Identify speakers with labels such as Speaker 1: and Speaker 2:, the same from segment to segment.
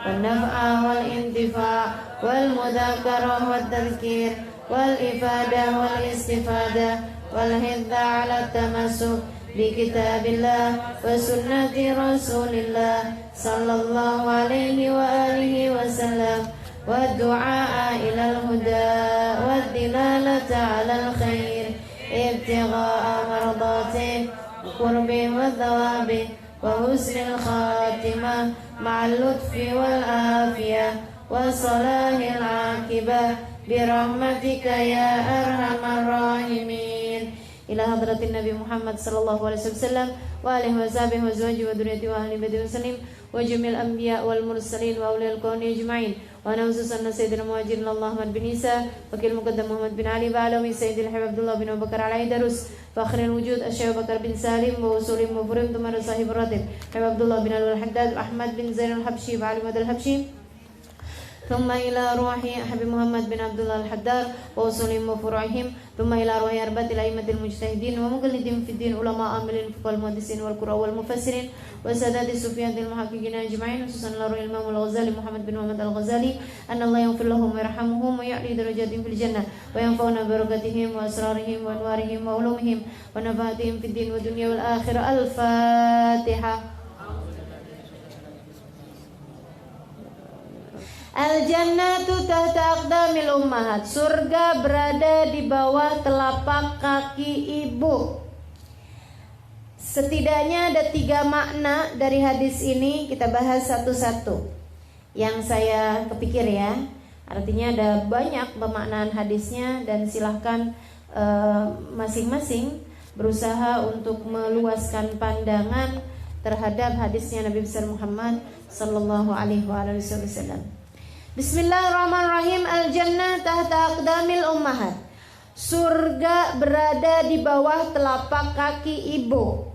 Speaker 1: والنفع والانتفاع والمذاكرة والتذكير والإفادة والاستفادة والحث على التمسك بكتاب الله وسنة رسول الله صلى الله عليه وآله وسلم والدعاء إلى الهدى والدلالة على الخير ابتغاء مرضاته وقربه وثوابه وحسن الخاتمة مع اللطف والعافية وصلاح العاقبة برحمتك يا أرحم الراحمين. إلى حضرة النبي محمد صلى الله عليه وسلم وآله وصحبه وأزواجه وذريته وأهل بيته وسلم وجميع الأنبياء والمرسلين وأولياء الكون أجمعين. وأنا خصوصا سيدنا المهاجرين الله محمد بن عيسى وكيل المقدم محمد بن علي بعلوي سيد الحبيب عبد الله بن أبي بكر علي درس فاخر الوجود الشيخ بكر بن سالم ووصول مفرم ثم صاحب الراتب حبيب عبد الله بن الحداد أحمد بن زين الحبشي وعلي مد الحبشي ثم إلى روح حبيب محمد بن عبد الله الحدار ووصولهم وفروعهم ثم إلى روح أربعة الأئمة المجتهدين ومقلدين في الدين علماء عاملين في المحدثين والقراء والمفسرين وسادات الصوفية المحققين أجمعين خصوصا إلى روح الإمام الغزالي محمد بن محمد الغزالي أن الله يغفر لهم ويرحمهم ويعلي درجاتهم في الجنة وينفعنا ببركاتهم وأسرارهم وأنوارهم وعلومهم ونفعاتهم في الدين والدنيا والآخرة. الفاتحة. Al-jannatu tahta aqdamil ummahat. Surga berada di bawah telapak kaki ibu. Setidaknya ada 3 makna dari hadis ini, kita bahas satu-satu. Yang saya kepikir ya. Artinya ada banyak pemaknaan hadisnya dan silahkan masing-masing berusaha untuk meluaskan pandangan terhadap hadisnya Nabi besar Muhammad sallallahu alaihi wasallam. Bismillahirrahmanirrahim. Al-jannah tahta aqdamil ummahat. Surga berada di bawah telapak kaki ibu.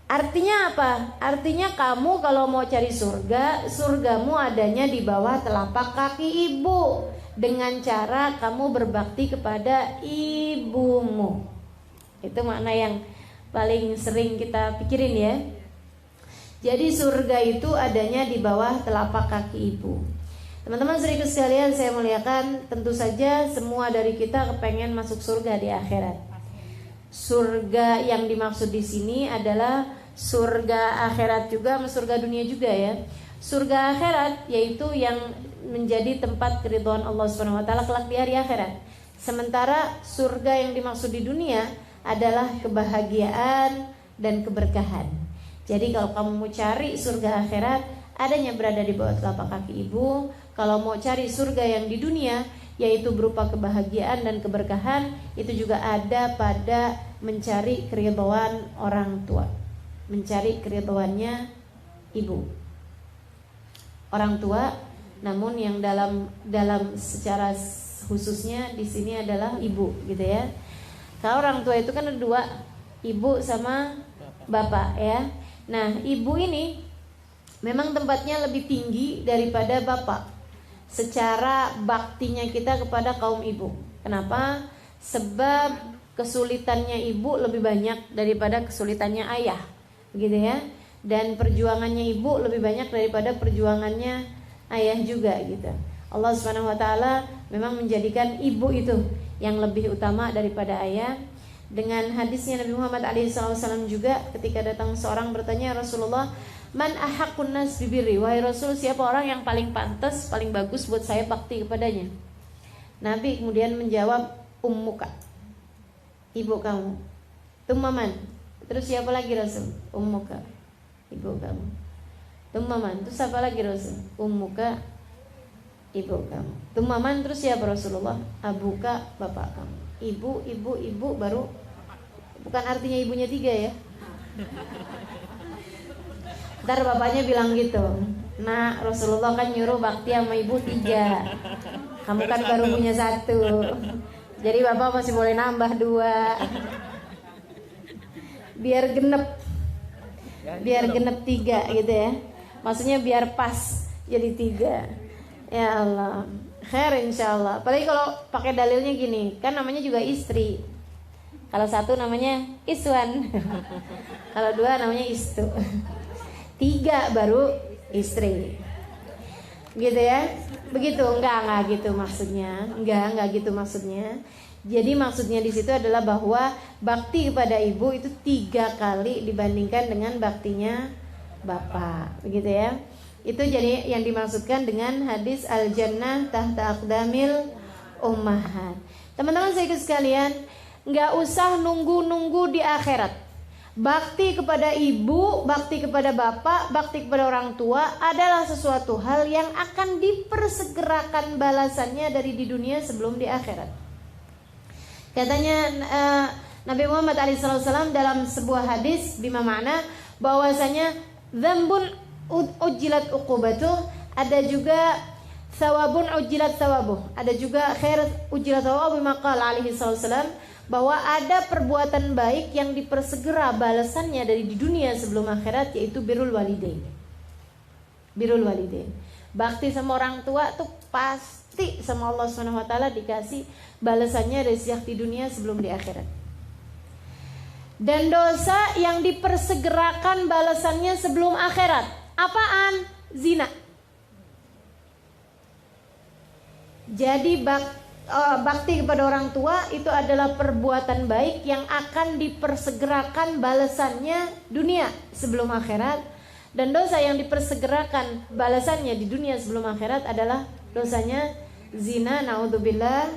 Speaker 1: Artinya apa? Artinya kamu kalau mau cari surga, surgamu adanya di bawah telapak kaki ibu, dengan cara kamu berbakti kepada ibumu. Itu makna yang paling sering kita pikirin ya. Jadi surga itu adanya di bawah telapak kaki ibu. Teman-teman saudaraku sekalian, saya muliakan, tentu saja semua dari kita kepengen masuk surga di akhirat. Surga yang dimaksud di sini adalah surga akhirat juga, surga dunia juga ya. Surga akhirat yaitu yang menjadi tempat keridhaan Allah Subhanahu wa taala kelak di hari akhirat. Sementara surga yang dimaksud di dunia adalah kebahagiaan dan keberkahan. Jadi kalau kamu mau cari surga akhirat, adanya berada di bawah telapak kaki ibu. Kalau mau cari surga yang di dunia, yaitu berupa kebahagiaan dan keberkahan, itu juga ada pada mencari keridhaan orang tua, mencari keridhaannya ibu, orang tua. Namun yang dalam secara khususnya di sini adalah ibu, gitu ya. Kalau orang tua itu kan ada 2, ibu sama bapak ya. Nah, ibu ini memang tempatnya lebih tinggi daripada bapak secara baktinya kita kepada kaum ibu. Kenapa? Sebab kesulitannya ibu lebih banyak daripada kesulitannya ayah, gitu ya. Dan perjuangannya ibu lebih banyak daripada perjuangannya ayah juga, gitu. Allah Subhanahu wa taala memang menjadikan ibu itu yang lebih utama daripada ayah. Dengan hadisnya Nabi Muhammad SAW juga, ketika datang seorang bertanya, Rasulullah, man ahaqqun nas bibirri, wahai Rasul, siapa orang yang paling pantas, paling bagus buat saya bakti kepadanya? Nabi kemudian menjawab, ummuka, ibu kamu. Tummaman, terus siapa lagi Rasul? Ummuka, ibu kamu. Tummaman, terus siapa lagi Rasul? Ummuka, ibu kamu. Tummaman, terus siapa Rasulullah? Abuka, bapak kamu. Ibu, baru, bukan artinya ibunya 3 ya. Ntar bapaknya bilang gitu, nah Rasulullah kan nyuruh bakti sama ibu 3, kamu kan baru punya 1, jadi bapak masih boleh nambah 2, biar genep 3 gitu ya. Maksudnya biar pas jadi 3. Ya Allah, khair insyaallah. Apalagi kalau pakai dalilnya gini, kan namanya juga istri. Kalau 1 namanya iswan, kalau 2 namanya istu, 3 baru istri. Gitu ya. Begitu, enggak gitu maksudnya. Enggak gitu maksudnya. Jadi maksudnya di situ adalah bahwa bakti kepada ibu itu 3 kali dibandingkan dengan baktinya bapak. Begitu ya. Itu jadi yang dimaksudkan dengan hadis al-jannah tahta aqdamil ummahat. Teman-teman saya sekalian, enggak usah nunggu-nunggu di akhirat. Bakti kepada ibu, bakti kepada bapak, bakti kepada orang tua adalah sesuatu hal yang akan dipersegerakan balasannya dari di dunia sebelum di akhirat. Katanya Nabi Muhammad SAW dalam sebuah hadis bima makna bahwasanya dzambun ujilat uqubatuh, ada juga sawabun ujilat sawabuh, ada juga khair ujilat sawabuh bima qala alaihi wasallam, bahwa ada perbuatan baik yang dipersegera balasannya dari di dunia sebelum akhirat, yaitu birrul walidain. Birrul walidain. Bakti sama orang tua tuh pasti sama Allah Subhanahu wa taala dikasih balasannya dari sejak di dunia sebelum di akhirat. Dan dosa yang dipersegerakan balasannya sebelum akhirat, apaan? Zina. Jadi bakti kepada orang tua itu adalah perbuatan baik yang akan dipersegerakan balasannya dunia sebelum akhirat. Dan dosa yang dipersegerakan balasannya di dunia sebelum akhirat adalah dosanya zina. Naudzubillah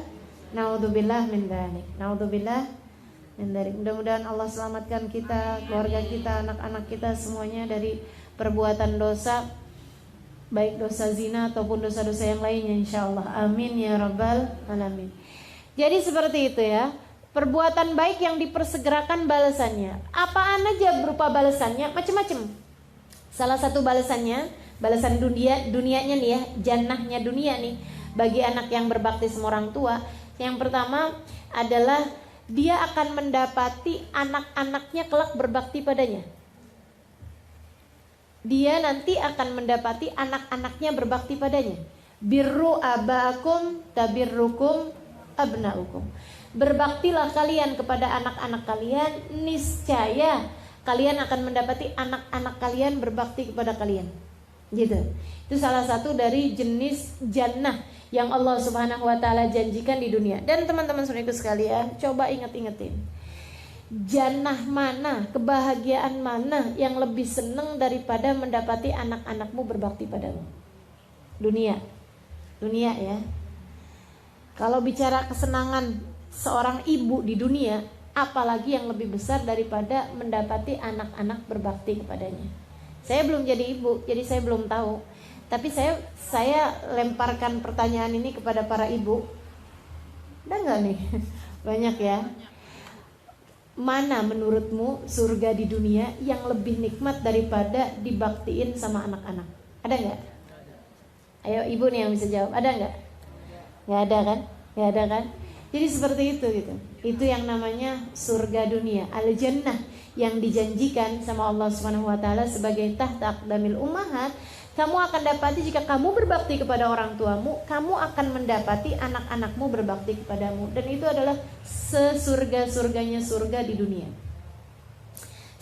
Speaker 1: min dzalik. Naudzubillah min dzalik. Mudah-mudahan Allah selamatkan kita, keluarga kita, anak-anak kita semuanya dari perbuatan dosa, baik dosa zina ataupun dosa-dosa yang lainnya, insyaallah. Amin ya rabbal alamin. Jadi seperti itu ya, perbuatan baik yang dipersegerakan balasannya. Apaan aja berupa balasannya? Macam-macam. Salah satu balasannya, balasan dunianya nih ya, jannahnya dunia nih bagi anak yang berbakti sama orang tua. Yang pertama adalah dia akan mendapati anak-anaknya kelak berbakti padanya. Dia nanti akan mendapati anak-anaknya berbakti padanya. Birru abakum tabirrukum abnaukum. Berbaktilah kalian kepada anak-anak kalian, niscaya kalian akan mendapati anak-anak kalian berbakti kepada kalian. Gitu. Itu salah satu dari jenis jannah yang Allah Subhanahu wa taala janjikan di dunia. Dan teman-teman saudaraku sekalian, coba ingat-ingatin. Jannah mana, kebahagiaan mana yang lebih senang daripada mendapati anak-anakmu berbakti padamu? Dunia ya. Kalau bicara kesenangan seorang ibu di dunia, apalagi yang lebih besar daripada mendapati anak-anak berbakti kepadanya. Saya belum jadi ibu, jadi saya belum tahu. Tapi saya lemparkan pertanyaan ini kepada para ibu. Ada nggak nih? Banyak ya. Mana menurutmu surga di dunia yang lebih nikmat daripada dibaktiin sama anak-anak? Ada nggak? Ayo ibu nih yang bisa jawab. Ada nggak? Nggak ada kan? Nggak ada kan? Jadi seperti itu gitu. Itu yang namanya surga dunia, al-jannah, yang dijanjikan sama Allah Subhanahu wa taala sebagai tahta aqdamil ummahat. Kamu akan dapati jika kamu berbakti kepada orang tuamu, kamu akan mendapati anak-anakmu berbakti kepadamu. Dan itu adalah sesurga-surganya surga di dunia,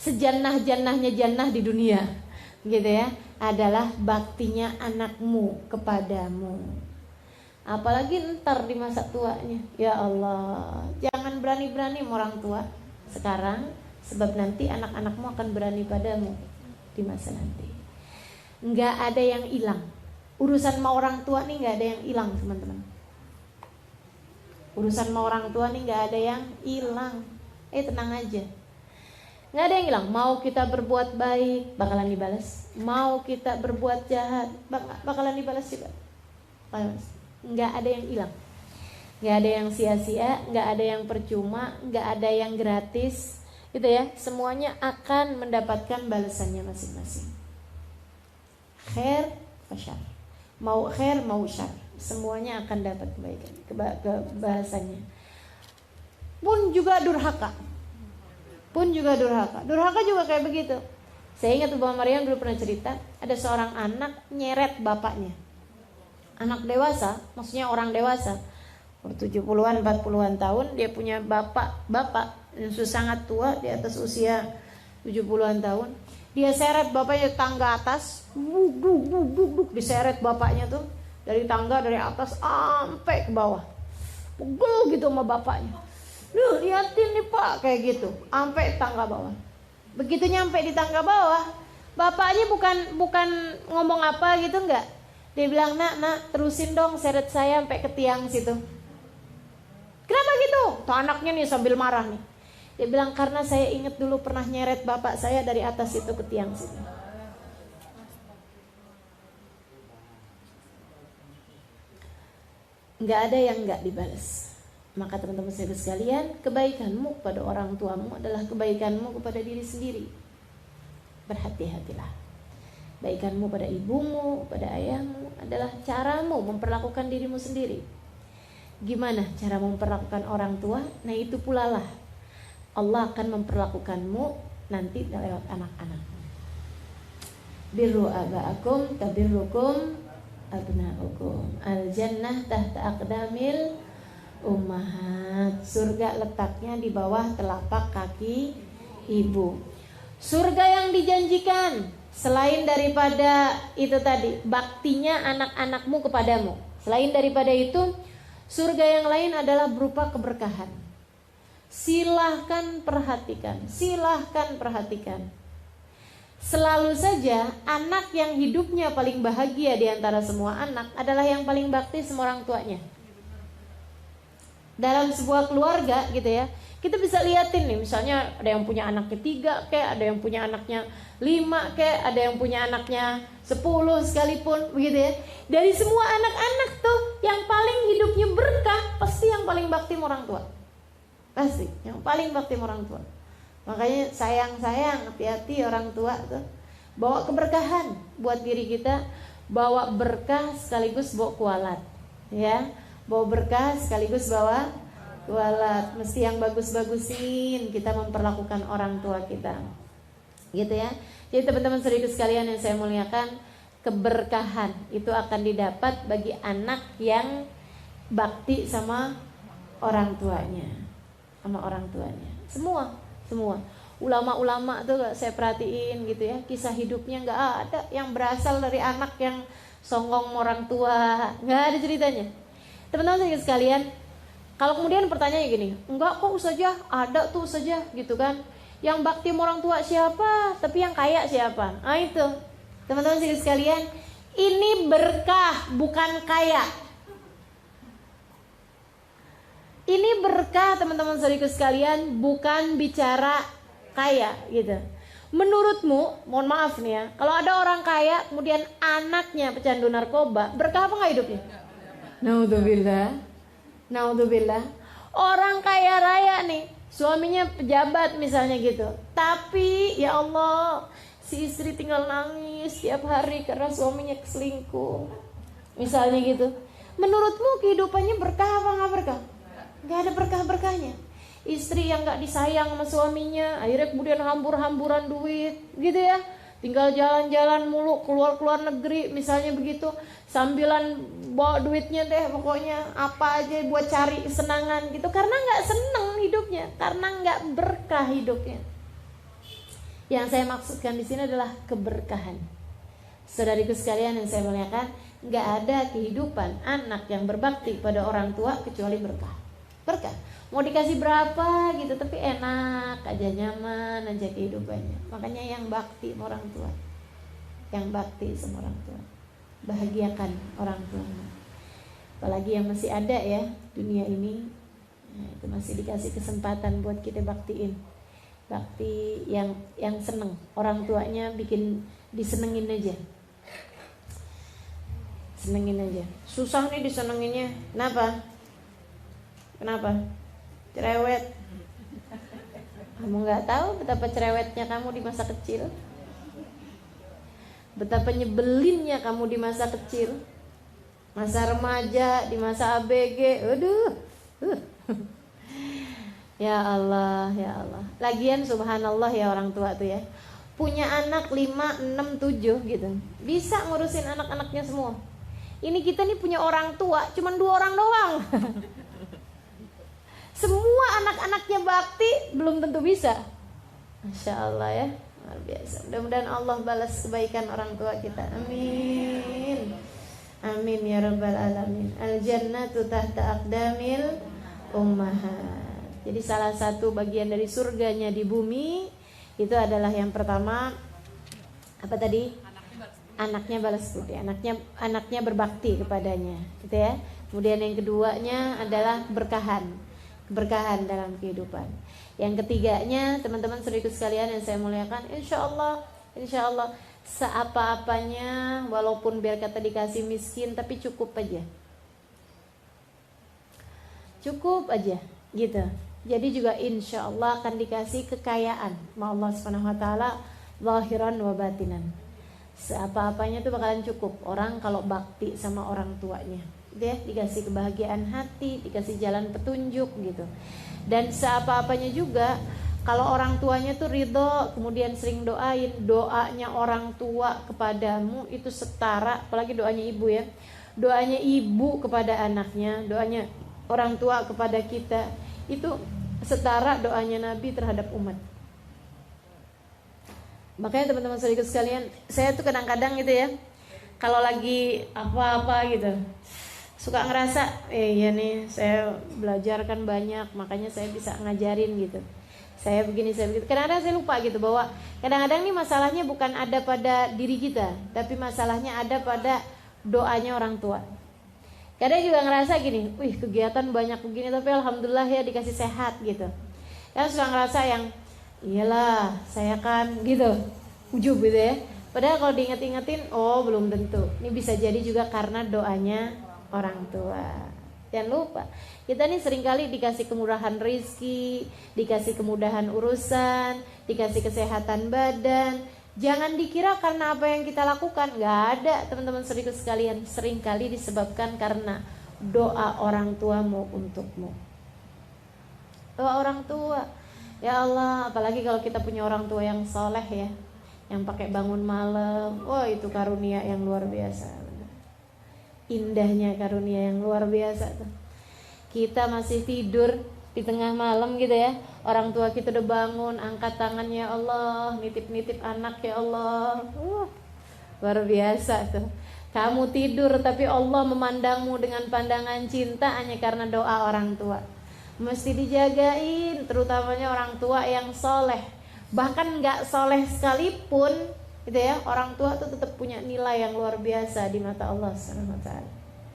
Speaker 1: sejannah-jannahnya jannah di dunia, gitu ya, adalah baktinya anakmu kepadamu. Apalagi ntar di masa tuanya. Ya Allah, jangan berani-berani sama orang tua sekarang, sebab nanti anak-anakmu akan berani padamu di masa nanti. Nggak ada yang hilang. Urusan sama orang tua nih nggak ada yang hilang, teman-teman. Urusan sama orang tua nih nggak ada yang hilang. Tenang aja, nggak ada yang hilang. Mau kita berbuat baik bakalan dibalas, mau kita berbuat jahat bakalan dibalas juga. Nggak ada yang hilang, nggak ada yang sia-sia, nggak ada yang percuma, nggak ada yang gratis, gitu ya. Semuanya akan mendapatkan balasannya masing-masing. Khair fasyar, mau khair mau syar, semuanya akan dapat kebaikan, kebahasannya. Pun juga durhaka, durhaka juga kayak begitu. Saya ingat Bang Maryam dulu pernah cerita, ada seorang anak nyeret bapaknya. Anak dewasa, maksudnya orang dewasa, 70-an 40-an tahun, dia punya bapak yang sudah sangat tua, di atas usia 70-an tahun. Dia seret bapaknya tangga atas, diseret bapaknya tuh dari tangga dari atas sampai ke bawah. Pegel gitu sama bapaknya. Duh, liatin nih Pak, kayak gitu, sampai tangga bawah. Begitu nyampe di tangga bawah, bapaknya bukan ngomong apa gitu, enggak. Dia bilang, nak, terusin dong seret saya sampai ke tiang situ. Kenapa gitu? Tuh anaknya nih sambil marah nih. Dia bilang, karena saya ingat dulu pernah nyeret bapak saya dari atas itu ke tiang situ. Enggak ada yang enggak dibalas. Maka teman-teman sekalian, kebaikanmu kepada orang tuamu adalah kebaikanmu kepada diri sendiri. Berhati-hatilah. Kebaikanmu pada ibumu, pada ayahmu adalah caramu memperlakukan dirimu sendiri. Gimana cara memperlakukan orang tua? Nah itu pula lah Allah akan memperlakukanmu nanti lewat anak-anakmu. Birru aba'akum tabirrukum abna'ukum. Al-jannah tahta aqdamil ummahat. Surga letaknya di bawah telapak kaki ibu. Surga yang dijanjikan selain daripada itu tadi, baktinya anak-anakmu kepadamu. Selain daripada itu, surga yang lain adalah berupa keberkahan. Silahkan perhatikan. Selalu saja anak yang hidupnya paling bahagia di antara semua anak adalah yang paling bakti sama orang tuanya. Dalam sebuah keluarga gitu ya, kita bisa liatin nih, misalnya ada yang punya anaknya 3 kayak, ada yang punya anaknya 5 kayak, ada yang punya anaknya 10 sekalipun begitu ya. Dari semua anak-anak tuh yang paling hidupnya berkah pasti yang paling bakti sama orang tua. Pasti yang paling bakti sama orang tua. Makanya sayang hati-hati orang tua tuh. Bawa keberkahan buat diri kita, bawa berkah sekaligus bawa kualat ya. Bawa berkah sekaligus bawa kualat. Mesti yang bagus-bagusin kita memperlakukan orang tua kita, gitu ya. Jadi teman-teman saudara sekalian yang saya muliakan, keberkahan itu akan didapat bagi anak yang bakti sama orang tuanya. Semua ulama-ulama tuh saya perhatiin gitu ya, kisah hidupnya nggak ada yang berasal dari anak yang songong orang tua, nggak ada ceritanya. Teman-teman sekalian, kalau kemudian pertanyaannya gini, enggak kok Ustazah, ada tuh Ustazah gitu kan, yang bakti sama orang tua siapa, tapi yang kaya siapa? Nah itu, teman-teman sekalian, ini berkah bukan kaya. Ini berkah teman-teman sekalian, bukan bicara kaya gitu. Menurutmu, mohon maaf nih ya, kalau ada orang kaya kemudian anaknya pecandu narkoba, berkah apa nggak hidupnya? Naudzubillah. Orang kaya raya nih, suaminya pejabat misalnya gitu, tapi ya Allah, si istri tinggal nangis tiap hari karena suaminya selingkuh, misalnya gitu. Menurutmu kehidupannya berkah apa nggak berkah? Nggak ada berkah-berkahnya. Istri yang nggak disayang sama suaminya, akhirnya kemudian hambur-hamburan duit, gitu ya. Tinggal jalan-jalan mulu, keluar negeri misalnya begitu, sambilan bawa duitnya deh, pokoknya apa aja buat cari kesenangan gitu, karena nggak seneng hidupnya, karena nggak berkah hidupnya. Yang saya maksudkan di sini adalah keberkahan. Saudariku sekalian yang saya muliakan, nggak ada kehidupan anak yang berbakti pada orang tua kecuali berkah. Mau dikasih berapa gitu, tapi enak aja, nyaman aja kehidupannya. Makanya yang bakti sama orang tua, bahagiakan orang tua. Apalagi yang masih ada ya dunia ini, nah, itu masih dikasih kesempatan buat kita baktiin. Bakti yang seneng, orang tuanya bikin disenengin aja. Susah nih disenenginnya. Kenapa? Cerewet. Kamu gak tahu betapa cerewetnya kamu di masa kecil, betapa nyebelinnya kamu di masa kecil, masa remaja, di masa ABG. Aduh. Ya Allah. Lagian subhanallah ya, orang tua tuh ya, punya anak 5, 6, 7 gitu, bisa ngurusin anak-anaknya semua. Ini kita nih punya orang tua cuman 2 orang doang. Semua anak-anaknya bakti belum tentu bisa. Masya Allah ya. Luar biasa. Mudah-mudahan Allah balas kebaikan orang tua kita. Amin. Amin ya rabbal alamin. Al jannatu tahta aqdamil ummahat. Jadi salah satu bagian dari surganya di bumi itu adalah yang pertama apa tadi? Anaknya balas budi, anaknya berbakti kepadanya, gitu ya. Kemudian yang keduanya adalah keberkahan dalam kehidupan. Yang ketiganya, teman-teman saudaraku sekalian yang saya muliakan, insya Allah seapa-apanya, walaupun biar kata dikasih miskin, tapi cukup aja, gitu. Jadi juga insya Allah akan dikasih kekayaan, ma Allah Subhanahu Wa Taala, zahiran wa batinan. Seapa-apanya tuh bakalan cukup orang kalau bakti sama orang tuanya, gitu ya, dikasih kebahagiaan hati, dikasih jalan petunjuk gitu. Dan seapa-apanya juga kalau orang tuanya tuh ridho, kemudian sering doain, doanya orang tua kepadamu itu setara, apalagi doanya ibu ya, doanya ibu kepada anaknya, doanya orang tua kepada kita itu setara doanya Nabi terhadap umat. Makanya teman-teman saudaraku sekalian, saya tuh kadang-kadang gitu ya, kalau lagi apa-apa gitu, suka ngerasa, iya nih saya belajar kan banyak, makanya saya bisa ngajarin gitu. Saya begini, saya begitu. Kadang-kadang saya lupa gitu bahwa kadang-kadang nih masalahnya bukan ada pada diri kita, tapi masalahnya ada pada doanya orang tua. Kadang juga ngerasa gini, wih kegiatan banyak begini, tapi alhamdulillah ya dikasih sehat gitu. Kadang suka ngerasa yang iyalah saya kan gitu, ujub gitu ya. Padahal kalau diinget-ingetin, oh belum tentu. Ini bisa jadi juga karena doanya orang tua. Jangan lupa, kita nih seringkali dikasih kemudahan rezeki, dikasih kemudahan urusan, dikasih kesehatan badan. Jangan dikira karena apa yang kita lakukan, nggak ada teman-teman saudaraku sekalian. Seringkali disebabkan karena doa orang tuamu untukmu. Doa orang tua. Ya Allah, apalagi kalau kita punya orang tua yang soleh ya, yang pakai bangun malam, wah itu karunia yang luar biasa. Indahnya karunia yang luar biasa tuh. Kita masih tidur di tengah malam gitu ya, orang tua kita udah bangun, angkat tangan ya Allah, nitip-nitip anak ya Allah, luar biasa tuh. Kamu tidur tapi Allah memandangmu dengan pandangan cinta hanya karena doa orang tua. Mesti dijagain, terutamanya orang tua yang soleh. Bahkan gak soleh sekalipun gitu ya, orang tua tuh tetap punya nilai yang luar biasa di mata Allah SWT.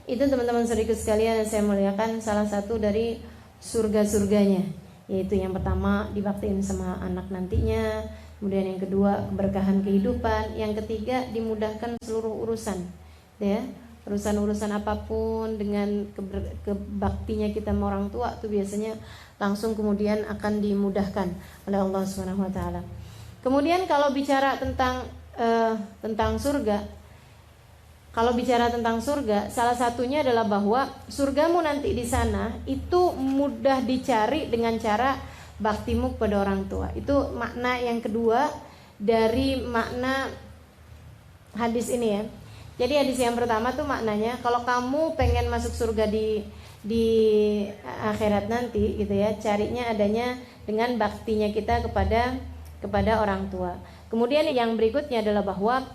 Speaker 1: Itu teman-teman saudaraku sekalian yang saya muliakan, salah satu dari surga-surganya, yaitu yang pertama dibaktiin sama anak nantinya, kemudian yang kedua keberkahan kehidupan, yang ketiga dimudahkan seluruh urusan ya. Urusan-urusan apapun dengan kebaktinya kita sama orang tua tuh biasanya langsung kemudian akan dimudahkan oleh Allah Subhanahu Wa Taala. Kemudian kalau bicara tentang surga, salah satunya adalah bahwa surgamu nanti di sana itu mudah dicari dengan cara baktimu kepada orang tua. Itu makna yang kedua dari makna hadis ini ya. Jadi hadis yang pertama tuh maknanya kalau kamu pengen masuk surga di akhirat nanti gitu ya, carinya adanya dengan baktinya kita kepada orang tua. Kemudian yang berikutnya adalah bahwa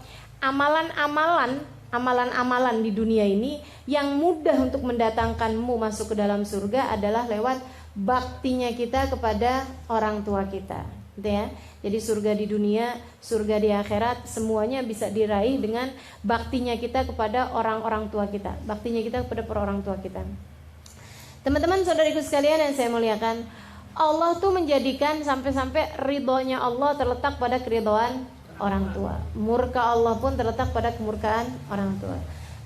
Speaker 1: amalan-amalan di dunia ini yang mudah untuk mendatangkanmu masuk ke dalam surga adalah lewat baktinya kita kepada orang tua kita, gitu ya. Jadi surga di dunia, surga di akhirat, semuanya bisa diraih dengan baktinya kita kepada orang-orang tua kita, baktinya kita kepada orang tua kita. Teman-teman saudariku sekalian yang saya muliakan, Allah tuh menjadikan sampai-sampai ridhonya Allah terletak pada keridhaan orang tua. Murka Allah pun terletak pada kemurkaan orang tua.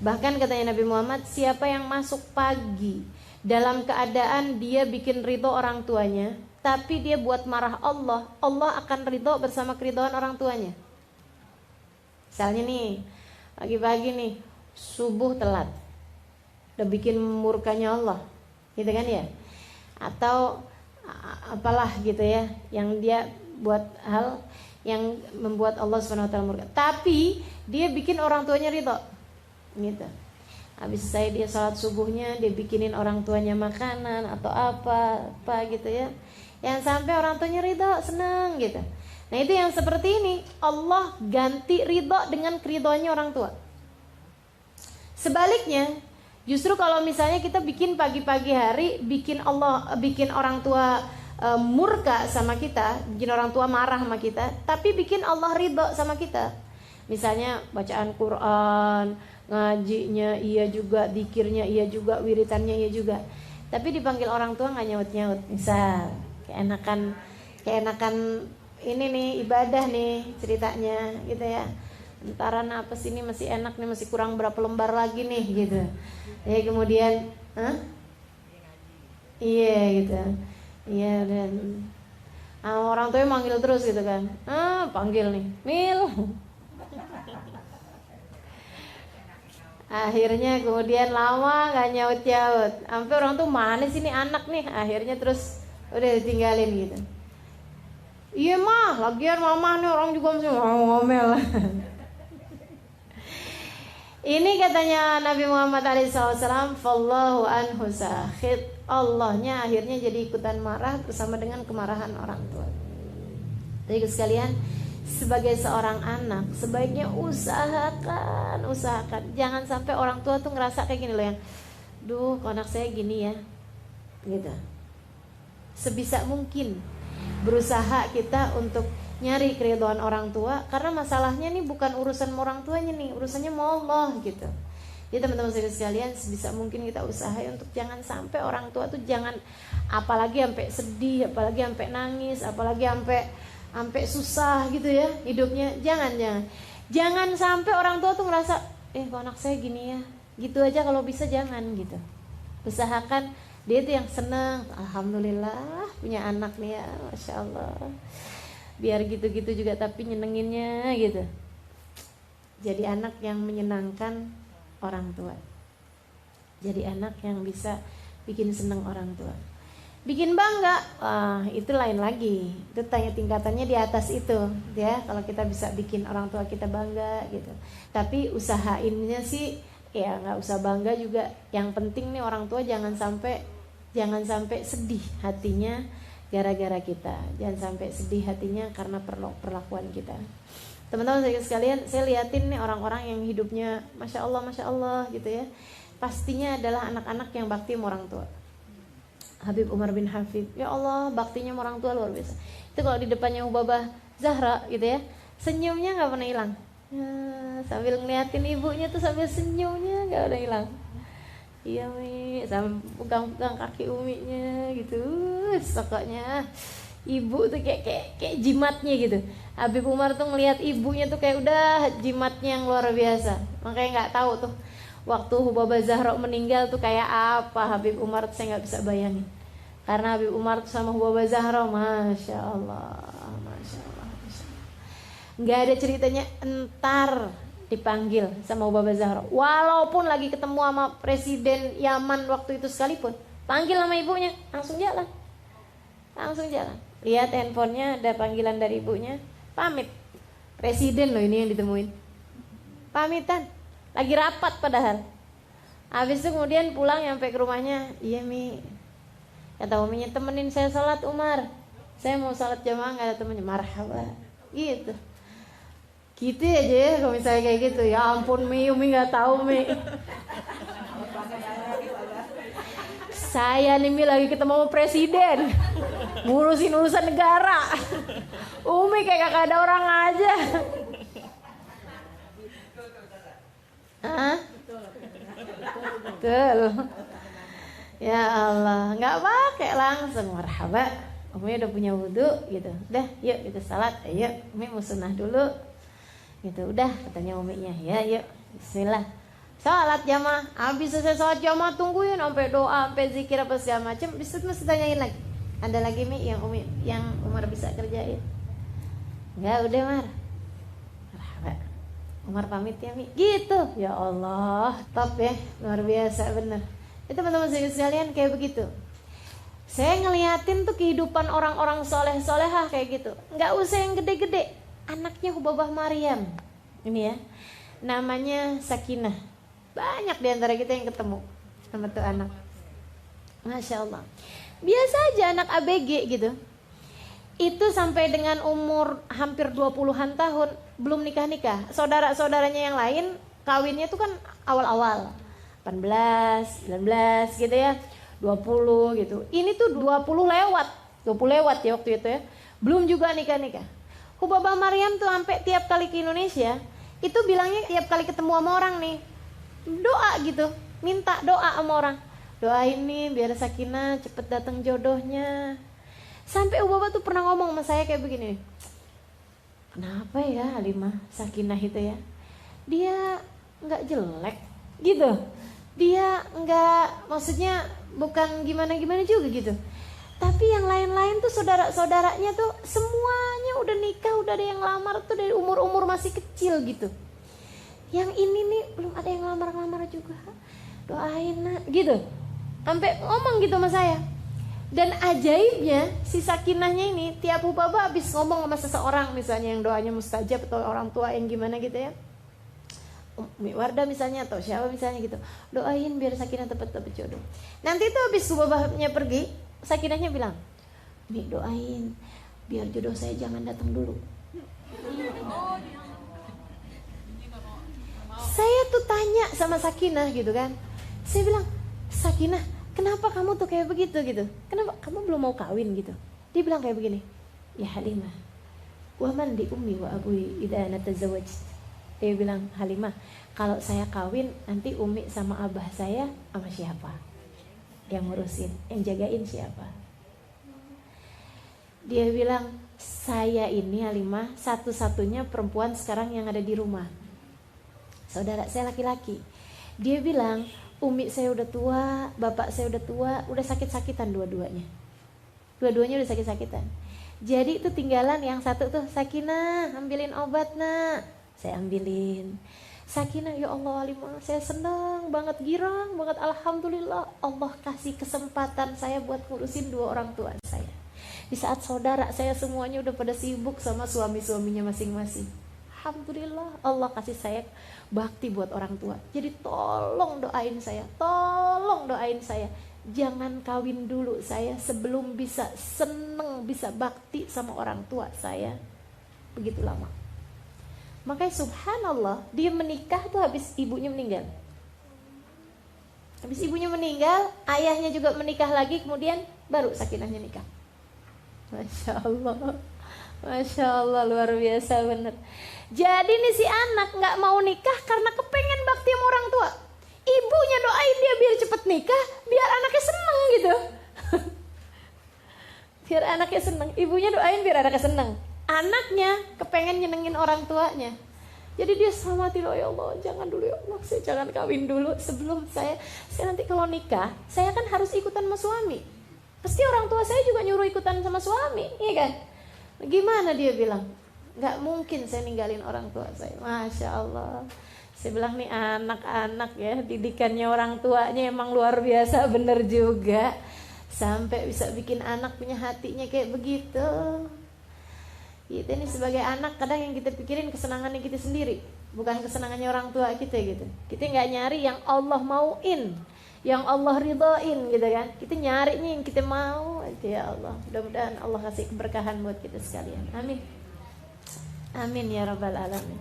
Speaker 1: Bahkan katanya Nabi Muhammad, siapa yang masuk pagi dalam keadaan dia bikin ridho orang tuanya, tapi dia buat marah Allah, Allah akan ridho bersama keridhaan orang tuanya. Misalnya nih, pagi-pagi nih, subuh telat, udah bikin murkanya Allah, gitu kan ya? Atau apalah gitu ya, yang dia buat hal yang membuat Allah SWT murka, tapi dia bikin orang tuanya ridho, gitu. Habis saya dia salat subuhnya, dia bikinin orang tuanya makanan atau apa gitu ya, yang sampai orang tuanya ridho, senang gitu. Nah itu yang seperti ini, Allah ganti ridho dengan keridhoannya orang tua. Sebaliknya, justru kalau misalnya kita bikin pagi-pagi hari, bikin orang tua murka sama kita, bikin orang tua marah sama kita, tapi bikin Allah ridho sama kita. Misalnya bacaan Quran, ngajinya iya juga, zikirnya iya juga, wiritannya iya juga. Tapi dipanggil orang tua nggak nyaut-nyaut. Misal, keenakan ini nih ibadah nih ceritanya gitu ya. Entaran apa sih ini masih enak nih, masih kurang berapa lembar lagi nih gitu. Ya kemudian, iya gitu. Iya dan orang tuanya manggil terus gitu kan. Panggil nih, Mil. Akhirnya kemudian lama gak nyaut-nyaut. Sampai orang tuh mana sih nih anak nih. Akhirnya terus udah ditinggalin gitu. Iya mah, lagian mama nih orang juga masih ngomel. Ini katanya Nabi Muhammad SAW, Fallahu anhu sakhid. Allahnya akhirnya jadi ikutan marah bersama dengan kemarahan orang tua. Jadi sekalian, sebagai seorang anak sebaiknya usahakan jangan sampai orang tua tuh ngerasa kayak gini loh, yang duh kok anak saya gini ya gitu. Sebisa mungkin berusaha kita untuk nyari keridhaan orang tua, karena masalahnya nih bukan urusan orang tuanya nih, urusannya sama Allah gitu. Jadi teman-teman sekalian, sebisa mungkin kita usahain untuk jangan sampai orang tua tuh jangan, apalagi sampai sedih, apalagi sampai nangis, apalagi sampai susah gitu ya hidupnya. Jangan sampai orang tua tuh ngerasa kok anak saya gini ya, gitu aja. Kalau bisa jangan gitu. Usahakan dia tuh yang seneng, alhamdulillah punya anak nih ya, masya Allah, biar gitu-gitu juga tapi nyenenginnya gitu. Jadi anak yang menyenangkan orang tua, jadi anak yang bisa bikin seneng orang tua, bikin bangga. Itu lain lagi, itu tingkatannya di atas itu ya. Kalau kita bisa bikin orang tua kita bangga gitu, tapi usahainnya sih ya nggak usah bangga juga. Yang penting nih orang tua jangan sampai sedih hatinya gara-gara kita, jangan sampai sedih hatinya karena perlakuan kita. Teman-teman sekalian, saya liatin nih orang-orang yang hidupnya masya Allah gitu ya, pastinya adalah anak-anak yang bakti sama orang tua. Habib Umar bin Hafid, ya Allah baktinya sama orang tua luar biasa. Itu kalau di depannya Hubabah Zahra gitu ya, senyumnya nggak pernah hilang. Sambil ngeliatin ibunya tuh sambil senyumnya nggak pernah hilang. Iya Mi, sambil pegang-pegang kaki uminya gitu, pokoknya ibu tuh kayak jimatnya gitu. Habib Umar tuh ngelihat ibunya tuh kayak udah jimatnya yang luar biasa. Makanya nggak tahu tuh waktu Hubabah Zahra meninggal tuh kayak apa Habib Umar tuh, saya nggak bisa bayangin. Karena Habib Umar tuh sama Hubabah Zahra, masya Allah. Nggak ada ceritanya entar dipanggil sama Hubabah Zahra, walaupun lagi ketemu sama presiden Yaman waktu itu sekalipun, panggil sama ibunya, langsung jalan. Lihat handphonenya ada panggilan dari ibunya, pamit. Presiden loh ini yang ditemuin, pamitan, lagi rapat padahal. Habis itu kemudian pulang nyampe ke rumahnya, iya Mi, kata uminya, temenin saya sholat Umar, saya mau sholat jamaah nggak ada temennya. Marhaba gitu. Gitu aja ya kalau misalnya kayak gitu. Ya ampun Mi, Umi gak tahu Mi. Saya nih Mi lagi ketemu sama presiden, ngurusin urusan negara. Umi kayak gak ada orang aja. Betul. Ya Allah, gak pakai langsung marhaba. Umi udah punya wudhu gitu. Udah yuk kita salat. Ayo Umi mau sunnah dulu gitu. Udah katanya uminya, ya yuk bismillah salat jamaah. Habis selesai salat jamaah tungguin sampai doa, sampai zikir apa segala macam. Bisa mesti tanyain lagi, ada lagi Mi yang Umar bisa kerjain? Enggak, udah Umar. Umar pamit ya Mi gitu. Ya Allah, top ya, luar biasa bener. Itu teman-teman sekalian kayak begitu. Saya ngeliatin tuh kehidupan orang-orang soleh-solehah kayak gitu. Nggak usah yang gede-gede. Anaknya Hubabah Maryam ini ya, namanya Sakinah. Banyak diantara kita yang ketemu sama tuh anak, masya Allah. Biasa aja anak ABG gitu. Itu sampai dengan umur hampir 20-an tahun belum nikah-nikah. Saudara-saudaranya yang lain kawinnya tuh kan awal-awal 18, 19 gitu ya, 20 gitu. Ini tuh 20 lewat ya waktu itu ya. Belum juga nikah-nikah. Hubabah Maryam tuh sampai tiap kali ke Indonesia itu bilangnya tiap kali ketemu sama orang nih doa gitu, minta doa sama orang. Doain nih biar Sakinah cepet datang jodohnya. Sampai Hubabah tuh pernah ngomong sama saya kayak begini, kenapa ya Halimah Sakinah itu ya, dia nggak jelek gitu, dia nggak, maksudnya bukan gimana-gimana juga gitu, tapi yang lain-lain tuh saudara-saudaranya tuh semuanya udah nikah, udah ada yang lamar tuh dari umur-umur masih kecil gitu. Yang ini nih belum ada yang lamar-lamar juga, doain nak gitu, sampai ngomong gitu sama saya. Dan ajaibnya si Sakinahnya ini tiap Hubabah habis ngomong sama seseorang misalnya yang doanya mustajab atau orang tua yang gimana gitu ya, Umi Wardah misalnya atau siapa misalnya gitu, doain biar Sakinah dapat jodoh. Nanti tuh habis Hubabahnya pergi, Sakinahnya bilang, Mi doain biar jodoh saya jangan datang dulu. Saya tuh tanya sama Sakinah gitu kan, saya bilang, Sakinah, kenapa kamu tuh kayak begitu gitu? Kenapa kamu belum mau kawin gitu? Dia bilang kayak begini, ya Halimah, wa man di ummi wa abui idza natazawwaj. Dia bilang, Halimah, kalau saya kawin nanti umi sama abah saya sama siapa? Yang ngurusin, yang jagain siapa? Dia bilang, saya ini Halimah satu-satunya perempuan sekarang yang ada di rumah. Saudara saya laki-laki. Dia bilang, umi saya udah tua, bapak saya udah tua, udah sakit-sakitan dua-duanya. Dua-duanya udah sakit-sakitan. Jadi itu tinggalan yang satu tuh, Sakinah, ambilin obat nak. Saya ambilin. Sakinah, ya Allah Halimah, saya senang banget, girang banget, alhamdulillah Allah kasih kesempatan saya buat ngurusin dua orang tua saya. Di saat saudara saya semuanya udah pada sibuk sama suami-suaminya masing-masing. Alhamdulillah Allah kasih saya bakti buat orang tua. Jadi tolong doain saya, tolong doain saya. Jangan kawin dulu saya sebelum bisa seneng, bisa bakti sama orang tua saya begitu lama. Makanya subhanallah, dia menikah tuh habis ibunya meninggal. Habis ibunya meninggal, ayahnya juga menikah lagi, kemudian baru Sakinahnya nikah. Masya Allah, Masya Allah, luar biasa bener. Jadi nih si anak gak mau nikah karena kepengen bakti sama orang tua. Ibunya doain dia biar cepet nikah, biar anaknya seneng gitu. Biar anaknya seneng, ibunya doain biar anaknya seneng. Anaknya kepengen nyenengin orang tuanya. Jadi dia selamatin, oh ya Allah, jangan dulu ya Allah, saya jangan kawin dulu sebelum saya nanti kalau nikah, saya kan harus ikutan sama suami. Pasti orang tua saya juga nyuruh ikutan sama suami, iya kan? Gimana dia bilang? Gak mungkin saya ninggalin orang tua saya. Masya Allah. Saya bilang nih anak-anak ya, didikannya orang tuanya emang luar biasa bener juga. Sampai bisa bikin anak punya hatinya kayak begitu. Kita ini sebagai anak kadang yang kita pikirin kesenangannya kita sendiri, bukan kesenangannya orang tua kita gitu. Kita nggak nyari yang Allah mauin, yang Allah ridhoin gitu kan. Kita nyarinya yang kita mau. Ya Allah, mudah-mudahan Allah kasih keberkahan buat kita sekalian. Amin. Amin ya rabbal alamin.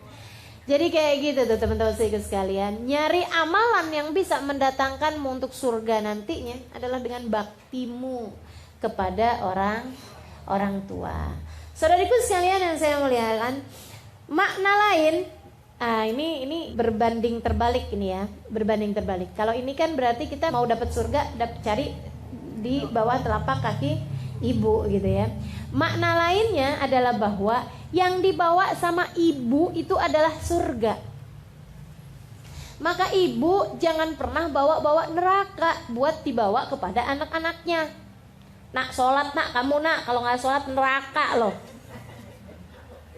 Speaker 1: Jadi kayak gitu tuh teman-teman sekalian. Nyari amalan yang bisa mendatangkanmu untuk surga nantinya adalah dengan baktimu kepada orang tua. Saudariku sekalian yang saya muliakan, makna lain, ini berbanding terbalik ini ya, berbanding terbalik. Kalau ini kan berarti kita mau dapat surga, cari di bawah telapak kaki ibu gitu ya. Makna lainnya adalah bahwa yang dibawa sama ibu itu adalah surga. Maka ibu jangan pernah bawa-bawa neraka buat dibawa kepada anak-anaknya. Nak sholat nak, kamu nak, kalau nggak sholat neraka loh.